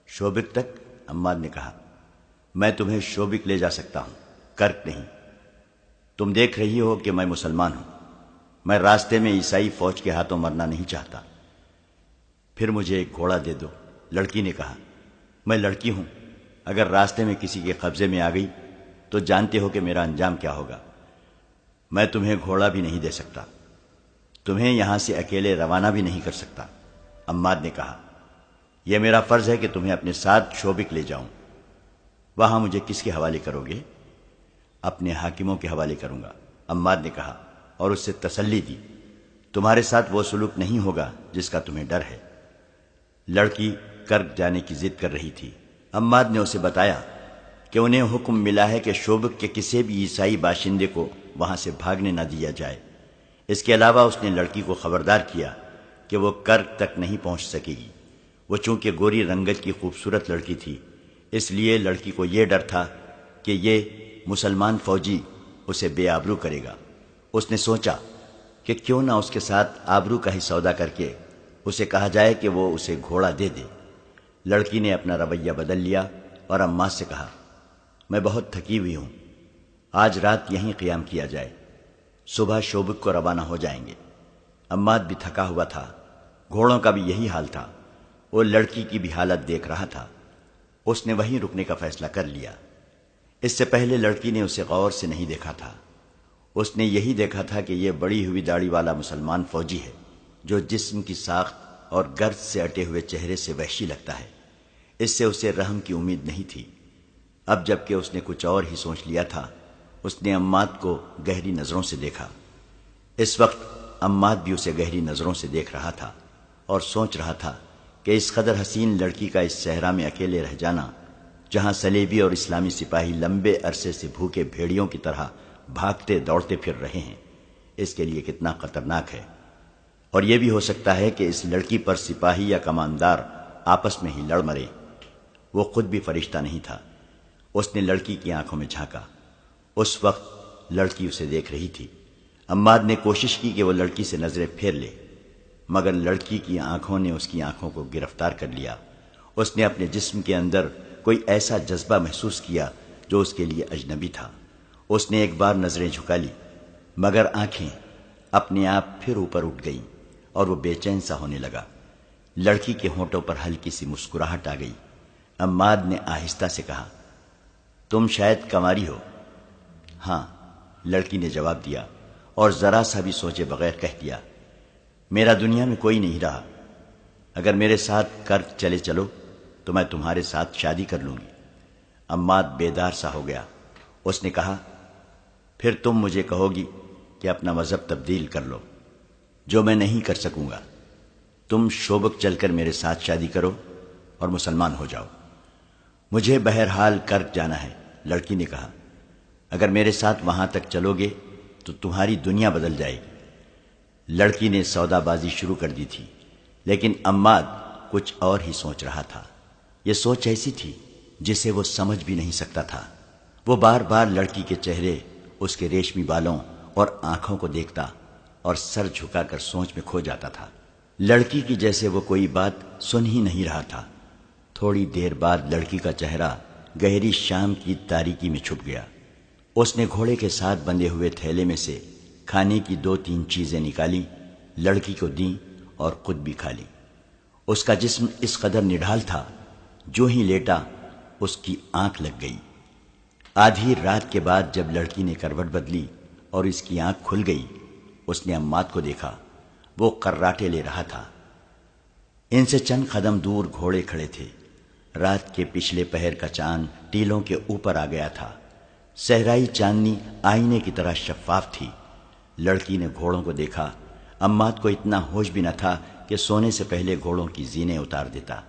شوبک تک؟ عماد نے کہا، میں تمہیں شوبک لے جا سکتا ہوں، کرک نہیں۔ تم دیکھ رہی ہو کہ میں مسلمان ہوں، میں راستے میں عیسائی فوج کے ہاتھوں مرنا نہیں چاہتا۔ پھر مجھے ایک گھوڑا دے دو، لڑکی نے کہا، میں لڑکی ہوں، اگر راستے میں کسی کے قبضے میں آ گئی تو جانتے ہو کہ میرا انجام کیا ہوگا۔ میں تمہیں گھوڑا بھی نہیں دے سکتا، تمہیں یہاں سے اکیلے روانہ بھی نہیں کر سکتا۔ عماد نے کہا، یہ میرا فرض ہے کہ تمہیں اپنے ساتھ شوبک لے جاؤں۔ وہاں مجھے کس کے حوالے کرو گے؟ اپنے حاکموں کے حوالے کروں گا، عماد نے کہا، اور اس سے تسلی دی، تمہارے ساتھ وہ سلوک نہیں ہوگا جس کا تمہیں ڈر ہے۔ لڑکی کرک جانے کی ضد کر رہی تھی۔ عماد نے اسے بتایا کہ انہیں حکم ملا ہے کہ شوبک کے کسی بھی عیسائی باشندے کو وہاں سے بھاگنے نہ دیا جائے۔ اس کے علاوہ اس نے لڑکی کو خبردار کیا کہ وہ کرک تک نہیں پہنچ سکے گی۔ وہ چونکہ گوری رنگت کی خوبصورت لڑکی تھی، اس لیے لڑکی کو یہ ڈر تھا کہ یہ مسلمان فوجی اسے بے آبرو کرے گا۔ اس نے سوچا کہ کیوں نہ اس کے ساتھ آبرو کا ہی سودا کر کے اسے کہا جائے کہ وہ اسے گھوڑا دے دے۔ لڑکی نے اپنا رویہ بدل لیا اور عماد سے کہا، میں بہت تھکی ہوئی ہوں، آج رات یہیں قیام کیا جائے، صبح شوبک کو روانہ ہو جائیں گے۔ عماد بھی تھکا ہوا تھا، گھوڑوں کا بھی یہی حال تھا، وہ لڑکی کی بھی حالت دیکھ رہا تھا۔ اس نے وہیں رکنے کا فیصلہ کر لیا۔ اس سے پہلے لڑکی نے اسے غور سے نہیں دیکھا تھا۔ اس نے یہی دیکھا تھا کہ یہ بڑی ہوئی داڑھی والا مسلمان فوجی ہے جو جسم کی ساخت اور گرد سے اٹے ہوئے چہرے سے وحشی لگتا ہے۔ اس سے اسے رحم کی امید نہیں تھی۔ اب جب کہ اس نے کچھ اور ہی سوچ لیا تھا، اس نے عماد کو گہری نظروں سے دیکھا۔ اس وقت عماد بھی اسے گہری نظروں سے دیکھ رہا تھا اور سوچ رہا تھا کہ اس قدر حسین لڑکی کا اس صحرا میں اکیلے رہ جانا، جہاں صلیبی اور اسلامی سپاہی لمبے عرصے سے بھوکے بھیڑیوں کی طرح بھاگتے دوڑتے پھر رہے ہیں، اس کے لیے کتنا خطرناک ہے۔ اور یہ بھی ہو سکتا ہے کہ اس لڑکی پر سپاہی یا کماندار آپس میں ہی لڑ مرے۔ وہ خود بھی فرشتہ نہیں تھا۔ اس نے لڑکی کی آنکھوں میں جھانکا۔ اس وقت لڑکی اسے دیکھ رہی تھی۔ عماد نے کوشش کی کہ وہ لڑکی سے نظریں پھیر لے، مگر لڑکی کی آنکھوں نے اس کی آنکھوں کو گرفتار کر لیا۔ اس نے اپنے جسم کے اندر کوئی ایسا جذبہ محسوس کیا جو اس کے لیے اجنبی تھا۔ اس نے ایک بار نظریں جھکا لی، مگر آنکھیں اپنے آپ پھر اوپر اٹھ گئیں اور وہ بے چین سا ہونے لگا۔ لڑکی کے ہونٹوں پر ہلکی سی مسکراہٹ آ گئی۔ عماد نے آہستہ سے کہا، تم شاید کنواری ہو؟ ہاں، لڑکی نے جواب دیا اور ذرا سا بھی سوچے بغیر کہہ دیا، میرا دنیا میں کوئی نہیں رہا، اگر میرے ساتھ کرک چلے چلو تو میں تمہارے ساتھ شادی کر لوں گی۔ عماد بیدار سا ہو گیا۔ اس نے کہا، پھر تم مجھے کہو گی کہ اپنا مذہب تبدیل کر لو، جو میں نہیں کر سکوں گا۔ تم شوبک چل کر میرے ساتھ شادی کرو اور مسلمان ہو جاؤ۔ مجھے بہرحال کرک جانا ہے، لڑکی نے کہا، اگر میرے ساتھ وہاں تک چلو گے تو تمہاری دنیا بدل جائے گی۔ لڑکی نے سودا بازی شروع کر دی تھی، لیکن عماد کچھ اور ہی سوچ رہا تھا۔ یہ سوچ ایسی تھی جسے وہ سمجھ بھی نہیں سکتا تھا۔ وہ بار بار لڑکی کے چہرے، اس کے ریشمی بالوں اور آنکھوں کو دیکھتا اور سر جھکا کر سوچ میں کھو جاتا تھا۔ لڑکی کی جیسے وہ کوئی بات سن ہی نہیں رہا تھا۔ تھوڑی دیر بعد لڑکی کا چہرہ گہری شام کی تاریکی میں چھپ گیا۔ اس نے گھوڑے کے ساتھ بندھے ہوئے تھیلے میں سے کھانے کی 2-3 چیزیں نکالی، لڑکی کو دیں اور خود بھی کھا لی۔ اس کا جسم اس قدر نڈھال تھا، جو ہی لیٹا اس کی آنکھ لگ گئی۔ آدھی رات کے بعد جب لڑکی نے کروٹ بدلی اور اس کی آنکھ کھل گئی، اس نے عماد کو دیکھا، وہ قراٹے لے رہا تھا۔ ان سے چند قدم دور گھوڑے کھڑے تھے۔ رات کے پچھلے پہر کا چاند ٹیلوں کے اوپر آ گیا تھا۔ صحرائی چاندنی آئینے کی طرح شفاف تھی۔ لڑکی نے گھوڑوں کو دیکھا۔ عماد کو اتنا ہوش بھی نہ تھا کہ سونے سے پہلے گھوڑوں کی زینیں اتار دیتا۔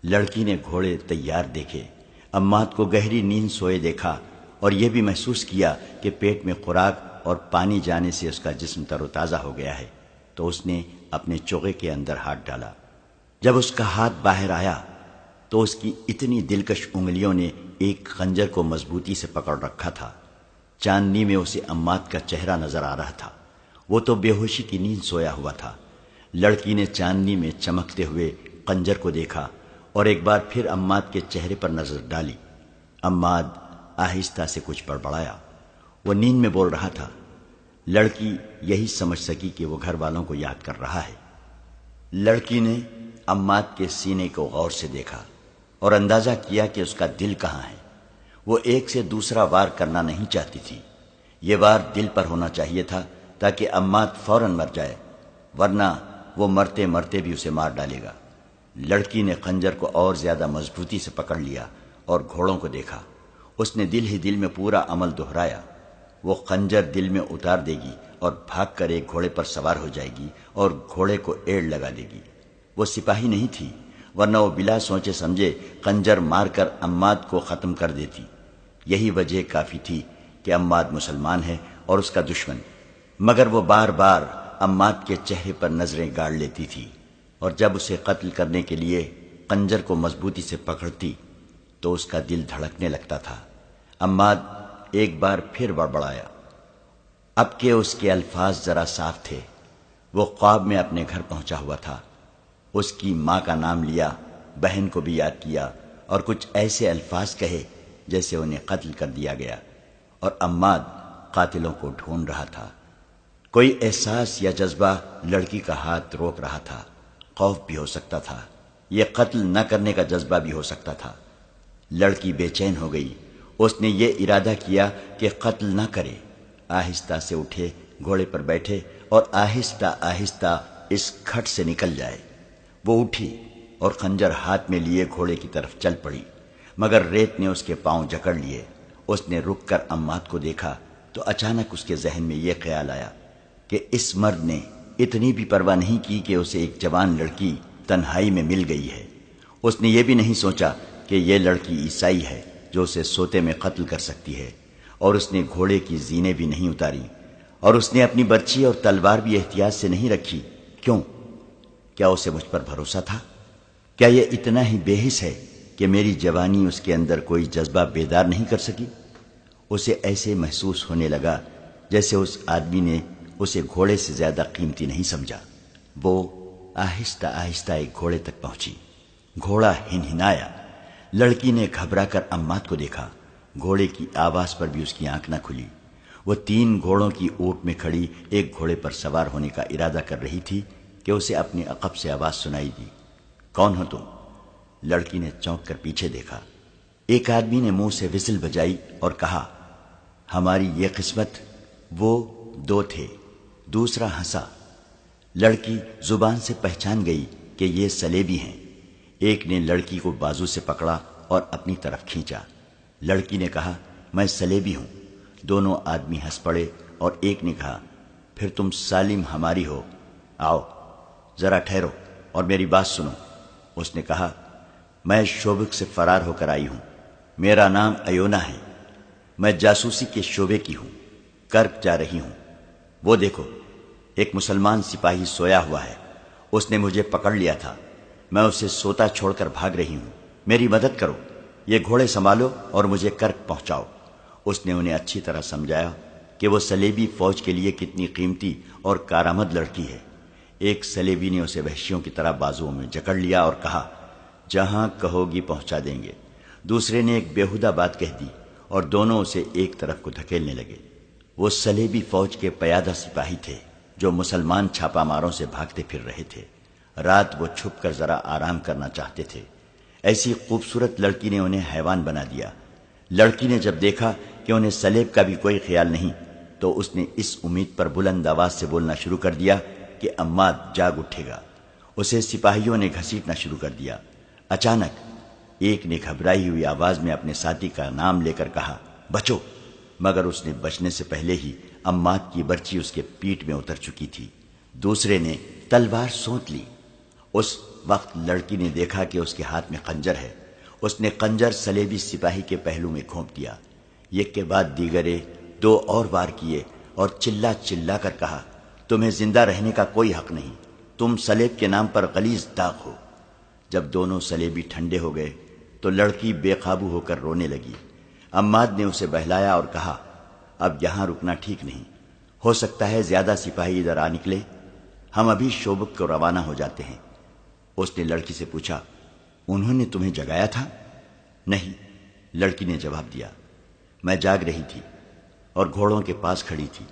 لڑکی نے گھوڑے تیار دیکھے، عماد کو گہری نیند سوئے دیکھا، اور یہ بھی محسوس کیا کہ پیٹ میں خوراک اور پانی جانے سے اس کا جسم تر و تازہ ہو گیا ہے۔ تو اس نے اپنے چوغے کے اندر ہاتھ ڈالا۔ جب اس کا ہاتھ باہر آیا تو اس کی اتنی دلکش انگلیوں نے ایک خنجر کو مضبوطی سے پکڑ رکھا تھا۔ چاندنی میں اسے عماد کا چہرہ نظر آ رہا تھا۔ وہ تو بے ہوشی کی نیند سویا ہوا تھا۔ لڑکی نے چاندنی میں چمکتے ہوئے خنجر کو دیکھا اور ایک بار پھر عماد کے چہرے پر نظر ڈالی۔ عماد آہستہ سے کچھ بڑبڑایا۔ وہ نیند میں بول رہا تھا۔ لڑکی یہی سمجھ سکی کہ وہ گھر والوں کو یاد کر رہا ہے۔ لڑکی نے عماد کے سینے کو غور سے دیکھا اور اندازہ کیا کہ اس کا دل کہاں ہے۔ وہ ایک سے دوسرا وار کرنا نہیں چاہتی تھی۔ یہ وار دل پر ہونا چاہیے تھا تاکہ عماد فوراً مر جائے، ورنہ وہ مرتے مرتے بھی اسے مار ڈالے گا۔ لڑکی نے خنجر کو اور زیادہ مضبوطی سے پکڑ لیا اور گھوڑوں کو دیکھا۔ اس نے دل ہی دل میں پورا عمل دہرایا۔ وہ خنجر دل میں اتار دے گی اور بھاگ کر ایک گھوڑے پر سوار ہو جائے گی اور گھوڑے کو ایڑ لگا دے گی۔ وہ سپاہی نہیں تھی، ورنہ وہ بلا سوچے سمجھے خنجر مار کر عماد کو ختم کر دیتی۔ یہی وجہ کافی تھی کہ عماد مسلمان ہے اور اس کا دشمن، مگر وہ بار بار عماد کے چہرے پر نظریں گاڑ لیتی تھی، اور جب اسے قتل کرنے کے لیے خنجر کو مضبوطی سے پکڑتی تو اس کا دل دھڑکنے لگتا تھا۔ عماد ایک بار پھر بڑبڑایا۔ اب کہ اس کے الفاظ ذرا صاف تھے۔ وہ خواب میں اپنے گھر پہنچا ہوا تھا۔ اس کی ماں کا نام لیا، بہن کو بھی یاد کیا اور کچھ ایسے الفاظ کہے جیسے انہیں قتل کر دیا گیا، اور عماد قاتلوں کو ڈھونڈ رہا تھا۔ کوئی احساس یا جذبہ لڑکی کا ہاتھ روک رہا تھا۔ خوف بھی ہو سکتا تھا، یہ قتل نہ کرنے کا جذبہ بھی ہو سکتا تھا۔ لڑکی بے چین ہو گئی۔ اس نے یہ ارادہ کیا کہ قتل نہ کرے۔ آہستہ سے اٹھے، گھوڑے پر بیٹھے اور آہستہ آہستہ اس کھٹ سے نکل جائے۔ وہ اٹھی اور خنجر ہاتھ میں لیے گھوڑے کی طرف چل پڑی، مگر ریت نے اس کے پاؤں جکڑ لیے۔ اس نے رک کر عماد کو دیکھا تو اچانک اس کے ذہن میں یہ خیال آیا کہ اس مرد نے اتنی بھی پرواہ نہیں کی کہ اسے ایک جوان لڑکی تنہائی میں مل گئی ہے۔ اس نے یہ بھی نہیں سوچا کہ یہ لڑکی عیسائی ہے جو اسے سوتے میں قتل کر سکتی ہے، اور اس نے گھوڑے کی زینیں بھی نہیں اتاری، اور اس نے اپنی برچھی اور تلوار بھی احتیاط سے نہیں رکھی۔ کیوں؟ کیا اسے مجھ پر بھروسہ تھا؟ کیا یہ اتنا ہی بے حس ہے کہ میری جوانی اس کے اندر کوئی جذبہ بیدار نہیں کر سکی؟ اسے ایسے محسوس ہونے لگا جیسے اس آدمی نے اسے گھوڑے سے زیادہ قیمتی نہیں سمجھا۔ وہ آہستہ آہستہ ایک گھوڑے تک پہنچی۔ گھوڑا ہنہنایا۔ لڑکی نے گھبرا کر عماد کو دیکھا۔ گھوڑے کی آواز پر بھی اس کی آنکھ نہ کھلی۔ وہ 3 گھوڑوں کی اونٹ میں کھڑی ایک گھوڑے پر سوار ہونے کا ارادہ کر رہی تھی کہ اسے اپنے عقب سے آواز سنائی دی۔ کون ہو تم؟ لڑکی نے چونک کر پیچھے دیکھا۔ ایک آدمی نے منہ سے وزل بجائی اور کہا، ہماری یہ قسمت۔ وہ 2 تھے، دوسرا ہنسا۔ لڑکی زبان سے پہچان گئی کہ یہ سلیبی ہیں۔ ایک نے لڑکی کو بازو سے پکڑا اور اپنی طرف کھینچا۔ لڑکی نے کہا، میں سلیبی ہوں۔ دونوں آدمی ہنس پڑے اور ایک نے کہا، پھر تم سالم ہماری ہو۔ آؤ ذرا ٹھہرو اور میری بات سنو۔ اس نے کہا، میں شوبک سے فرار ہو کر آئی ہوں۔ میرا نام ایونا ہے۔ میں جاسوسی کے شعبے کی ہوں۔ کرک جا رہی ہوں۔ وہ دیکھو، ایک مسلمان سپاہی سویا ہوا ہے۔ اس نے مجھے پکڑ لیا تھا۔ میں اسے سوتا چھوڑ کر بھاگ رہی ہوں۔ میری مدد کرو۔ یہ گھوڑے سنبھالو اور مجھے کرک پہنچاؤ۔ اس نے انہیں اچھی طرح سمجھایا کہ وہ سلیبی فوج کے لیے کتنی قیمتی اور کارآمد لڑکی ہے۔ ایک سلیبی نے اسے وحشیوں کی طرح بازوؤں میں جکڑ لیا اور کہا، جہاں کہو گی پہنچا دیں گے۔ دوسرے نے ایک بیہودہ بات کہہ دی اور دونوں اسے ایک طرف کو دھکیلنے لگے۔ وہ سلیبی فوج کے پیادہ سپاہی تھے جو مسلمان چھاپا ماروں سے بھاگتے پھر رہے تھے۔ رات وہ چھپ کر ذرا آرام کرنا چاہتے تھے۔ ایسی خوبصورت لڑکی نے انہیں حیوان بنا دیا۔ لڑکی نے جب دیکھا کہ انہیں سلیب کا بھی کوئی خیال نہیں تو اس نے اس امید پر بلند آواز سے بولنا شروع کر دیا کہ عماد جاگ اٹھے گا۔ اسے سپاہیوں نے گھسیٹنا شروع کر دیا۔ اچانک ایک نے گھبرائی ہوئی آواز میں اپنے ساتھی کا نام لے کر کہا، بچو۔ مگر اس نے بچنے سے پہلے ہی عماد کی برچی اس کے پیٹھ میں اتر چکی تھی۔ دوسرے نے تلوار سونت لی۔ اس وقت لڑکی نے دیکھا کہ اس کے ہاتھ میں خنجر ہے۔ اس نے خنجر صلیبی سپاہی کے پہلو میں گھونپ دیا۔ ایک کے بعد دیگرے 2 اور وار کیے اور چلا چلا کر کہا، تمہیں زندہ رہنے کا کوئی حق نہیں، تم صلیب کے نام پر غلیظ داغ ہو۔ جب دونوں صلیبی ٹھنڈے ہو گئے تو لڑکی بے قابو ہو کر رونے لگی۔ عماد نے اسے بہلایا اور کہا، اب یہاں رکنا ٹھیک نہیں، ہو سکتا ہے زیادہ سپاہی ادھر آ نکلے، ہم ابھی شوبک کو روانہ ہو جاتے ہیں۔ اس نے لڑکی سے پوچھا، انہوں نے تمہیں جگایا تھا؟ نہیں، لڑکی نے جواب دیا، میں جاگ رہی تھی اور گھوڑوں کے پاس کھڑی تھی۔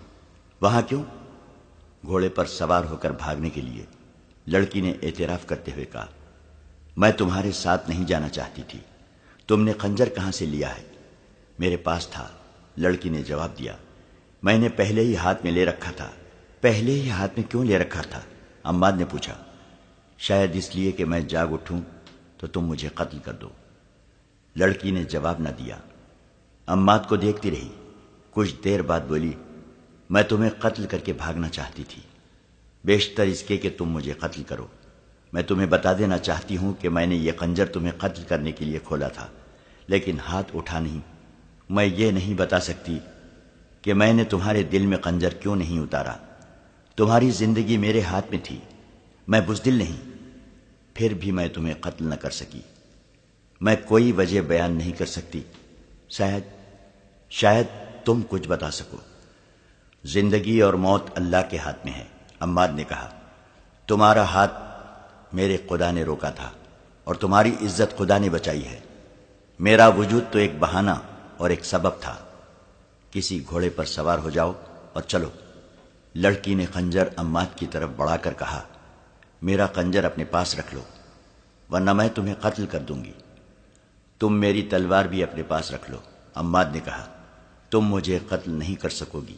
وہاں کیوں؟ گھوڑے پر سوار ہو کر بھاگنے کے لیے، لڑکی نے اعتراف کرتے ہوئے کہا، میں تمہارے ساتھ نہیں جانا چاہتی تھی۔ تم نے خنجر کہاں سے لیا ہے؟ میرے پاس تھا، لڑکی نے جواب دیا، میں نے پہلے ہی ہاتھ میں لے رکھا تھا۔ پہلے ہی ہاتھ میں کیوں لے رکھا تھا؟ عماد نے پوچھا۔ شاید اس لیے کہ میں جاگ اٹھوں تو تم مجھے قتل کر دو۔ لڑکی نے جواب نہ دیا، عماد کو دیکھتی رہی۔ کچھ دیر بعد بولی، میں تمہیں قتل کر کے بھاگنا چاہتی تھی، بیشتر اس کے کہ تم مجھے قتل کرو۔ میں تمہیں بتا دینا چاہتی ہوں کہ میں نے یہ خنجر تمہیں قتل کرنے کے لیے کھولا تھا، لیکن ہاتھ اٹھا نہیں۔ میں یہ نہیں بتا سکتی کہ میں نے تمہارے دل میں خنجر کیوں نہیں اتارا۔ تمہاری زندگی میرے ہاتھ میں تھی، میں بزدل نہیں، پھر بھی میں تمہیں قتل نہ کر سکی۔ میں کوئی وجہ بیان نہیں کر سکتی، شاید تم کچھ بتا سکو۔ زندگی اور موت اللہ کے ہاتھ میں ہے، عماد نے کہا۔ تمہارا ہاتھ میرے خدا نے روکا تھا اور تمہاری عزت خدا نے بچائی ہے۔ میرا وجود تو ایک بہانہ اور ایک سبب تھا۔ کسی گھوڑے پر سوار ہو جاؤ اور چلو۔ لڑکی نے خنجر عماد کی طرف بڑھا کر کہا، میرا خنجر اپنے پاس رکھ لو ورنہ میں تمہیں قتل کر دوں گی۔ تم میری تلوار بھی اپنے پاس رکھ لو، عماد نے کہا، تم مجھے قتل نہیں کر سکو گی۔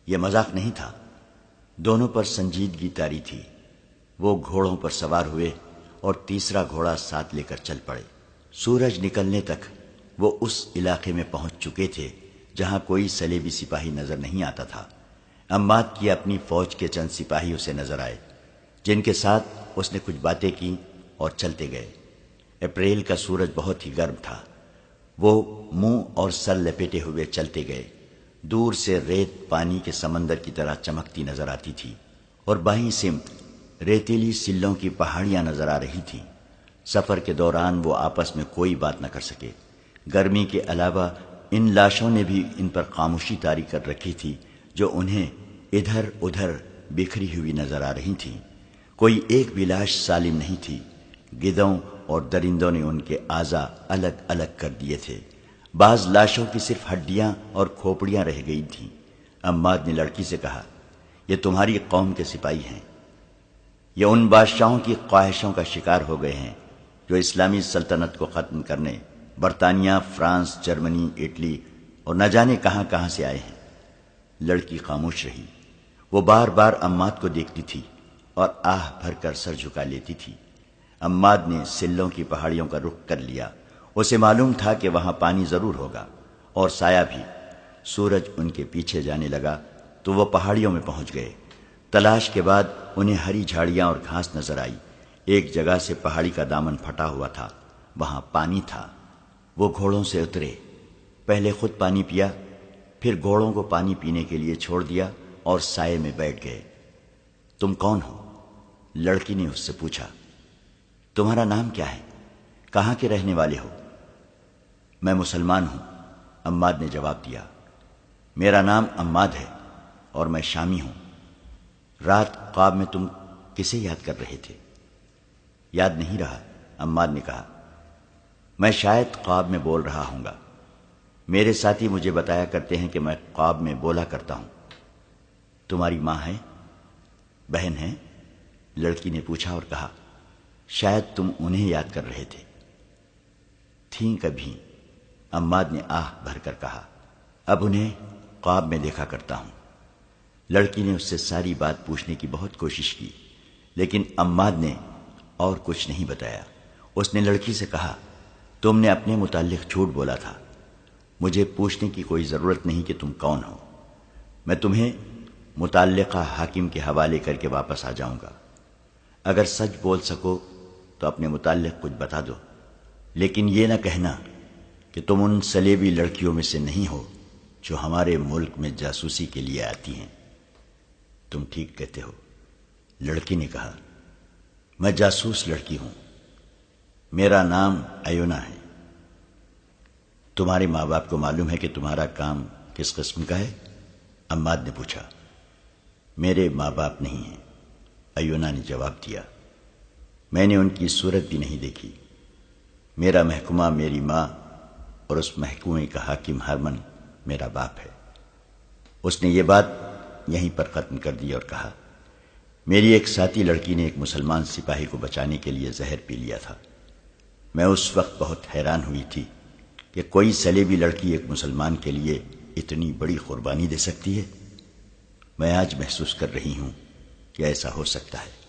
یہ مذاق نہیں تھا، دونوں پر سنجیدگی طاری تھی۔ وہ گھوڑوں پر سوار ہوئے اور تیسرا گھوڑا ساتھ لے کر چل پڑے۔ سورج نکلنے تک وہ اس علاقے میں پہنچ چکے تھے جہاں کوئی صلیبی سپاہی نظر نہیں آتا تھا۔ عماد کی اپنی فوج کے چند سپاہی اسے نظر آئے، جن کے ساتھ اس نے کچھ باتیں کی اور چلتے گئے۔ اپریل کا سورج بہت ہی گرم تھا۔ وہ منہ اور سر لپیٹے ہوئے چلتے گئے۔ دور سے ریت پانی کے سمندر کی طرح چمکتی نظر آتی تھی اور بائیں سمت ریتیلی سلوں کی پہاڑیاں نظر آ رہی تھیں۔ سفر کے دوران وہ آپس میں کوئی بات نہ کر سکے۔ گرمی کے علاوہ ان لاشوں نے بھی ان پر خاموشی طاری کر رکھی تھی جو انہیں ادھر ادھر بکھری ہوئی نظر آ رہی تھیں۔ کوئی ایک بھی لاش سالم نہیں تھی۔ گدھوں اور درندوں نے ان کے اعضاء الگ الگ کر دیے تھے۔ بعض لاشوں کی صرف ہڈیاں اور کھوپڑیاں رہ گئی تھیں۔ عماد نے لڑکی سے کہا، یہ تمہاری قوم کے سپاہی ہیں، یہ ان بادشاہوں کی خواہشوں کا شکار ہو گئے ہیں جو اسلامی سلطنت کو ختم کرنے برطانیہ، فرانس، جرمنی، اٹلی اور نہ جانے کہاں کہاں سے آئے ہیں۔ لڑکی خاموش رہی۔ وہ بار بار عماد کو دیکھتی تھی اور آہ بھر کر سر جھکا لیتی تھی۔ عماد نے سلوں کی پہاڑیوں کا رخ کر لیا۔ اسے معلوم تھا کہ وہاں پانی ضرور ہوگا اور سایہ بھی۔ سورج ان کے پیچھے جانے لگا تو وہ پہاڑیوں میں پہنچ گئے۔ تلاش کے بعد انہیں ہری جھاڑیاں اور گھاس نظر آئی۔ ایک جگہ سے پہاڑی کا دامن پھٹا ہوا تھا، وہاں پانی تھا۔ وہ گھوڑوں سے اترے، پہلے خود پانی پیا، پھر گھوڑوں کو پانی پینے کے لیے چھوڑ دیا اور سائے میں بیٹھ گئے۔ تم کون ہو؟ لڑکی نے اس سے پوچھا۔ تمہارا نام کیا ہے؟ کہاں کے رہنے والے ہو؟ میں مسلمان ہوں، عماد نے جواب دیا۔ میرا نام عماد ہے اور میں شامی ہوں۔ رات خواب میں تم کسے یاد کر رہے تھے؟ یاد نہیں رہا، عماد نے کہا۔ میں شاید خواب میں بول رہا ہوں گا۔ میرے ساتھی مجھے بتایا کرتے ہیں کہ میں خواب میں بولا کرتا ہوں۔ تمہاری ماں ہے، بہن ہے؟ لڑکی نے پوچھا اور کہا، شاید تم انہیں یاد کر رہے تھے۔ تھیں کبھی، عماد نے آہ بھر کر کہا، اب انہیں خواب میں دیکھا کرتا ہوں۔ لڑکی نے اس سے ساری بات پوچھنے کی بہت کوشش کی، لیکن عماد نے اور کچھ نہیں بتایا۔ اس نے لڑکی سے کہا، تم نے اپنے متعلق جھوٹ بولا تھا۔ مجھے پوچھنے کی کوئی ضرورت نہیں کہ تم کون ہو، میں تمہیں متعلقہ حاکم کے حوالے کر کے واپس آ جاؤں گا۔ اگر سچ بول سکو تو اپنے متعلق کچھ بتا دو، لیکن یہ نہ کہنا کہ تم ان سلیبی لڑکیوں میں سے نہیں ہو جو ہمارے ملک میں جاسوسی کے لیے آتی ہیں۔ تم ٹھیک کہتے ہو، لڑکی نے کہا، میں جاسوس لڑکی ہوں، میرا نام ایونا ہے۔ تمہارے ماں باپ کو معلوم ہے کہ تمہارا کام کس قسم کا ہے؟ عماد نے پوچھا۔ میرے ماں باپ نہیں ہیں، ایونا نے جواب دیا، میں نے ان کی صورت بھی نہیں دیکھی۔ میرا محکمہ میری ماں اور اس محکومے کا حاکم ہرمن میرا باپ ہے۔ اس نے یہ بات یہیں پر ختم کر دی اور کہا، میری ایک ساتھی لڑکی نے ایک مسلمان سپاہی کو بچانے کے لیے زہر پی لیا تھا۔ میں اس وقت بہت حیران ہوئی تھی کہ کوئی سلیبی لڑکی ایک مسلمان کے لیے اتنی بڑی قربانی دے سکتی ہے۔ میں آج محسوس کر رہی ہوں کہ ایسا ہو سکتا ہے۔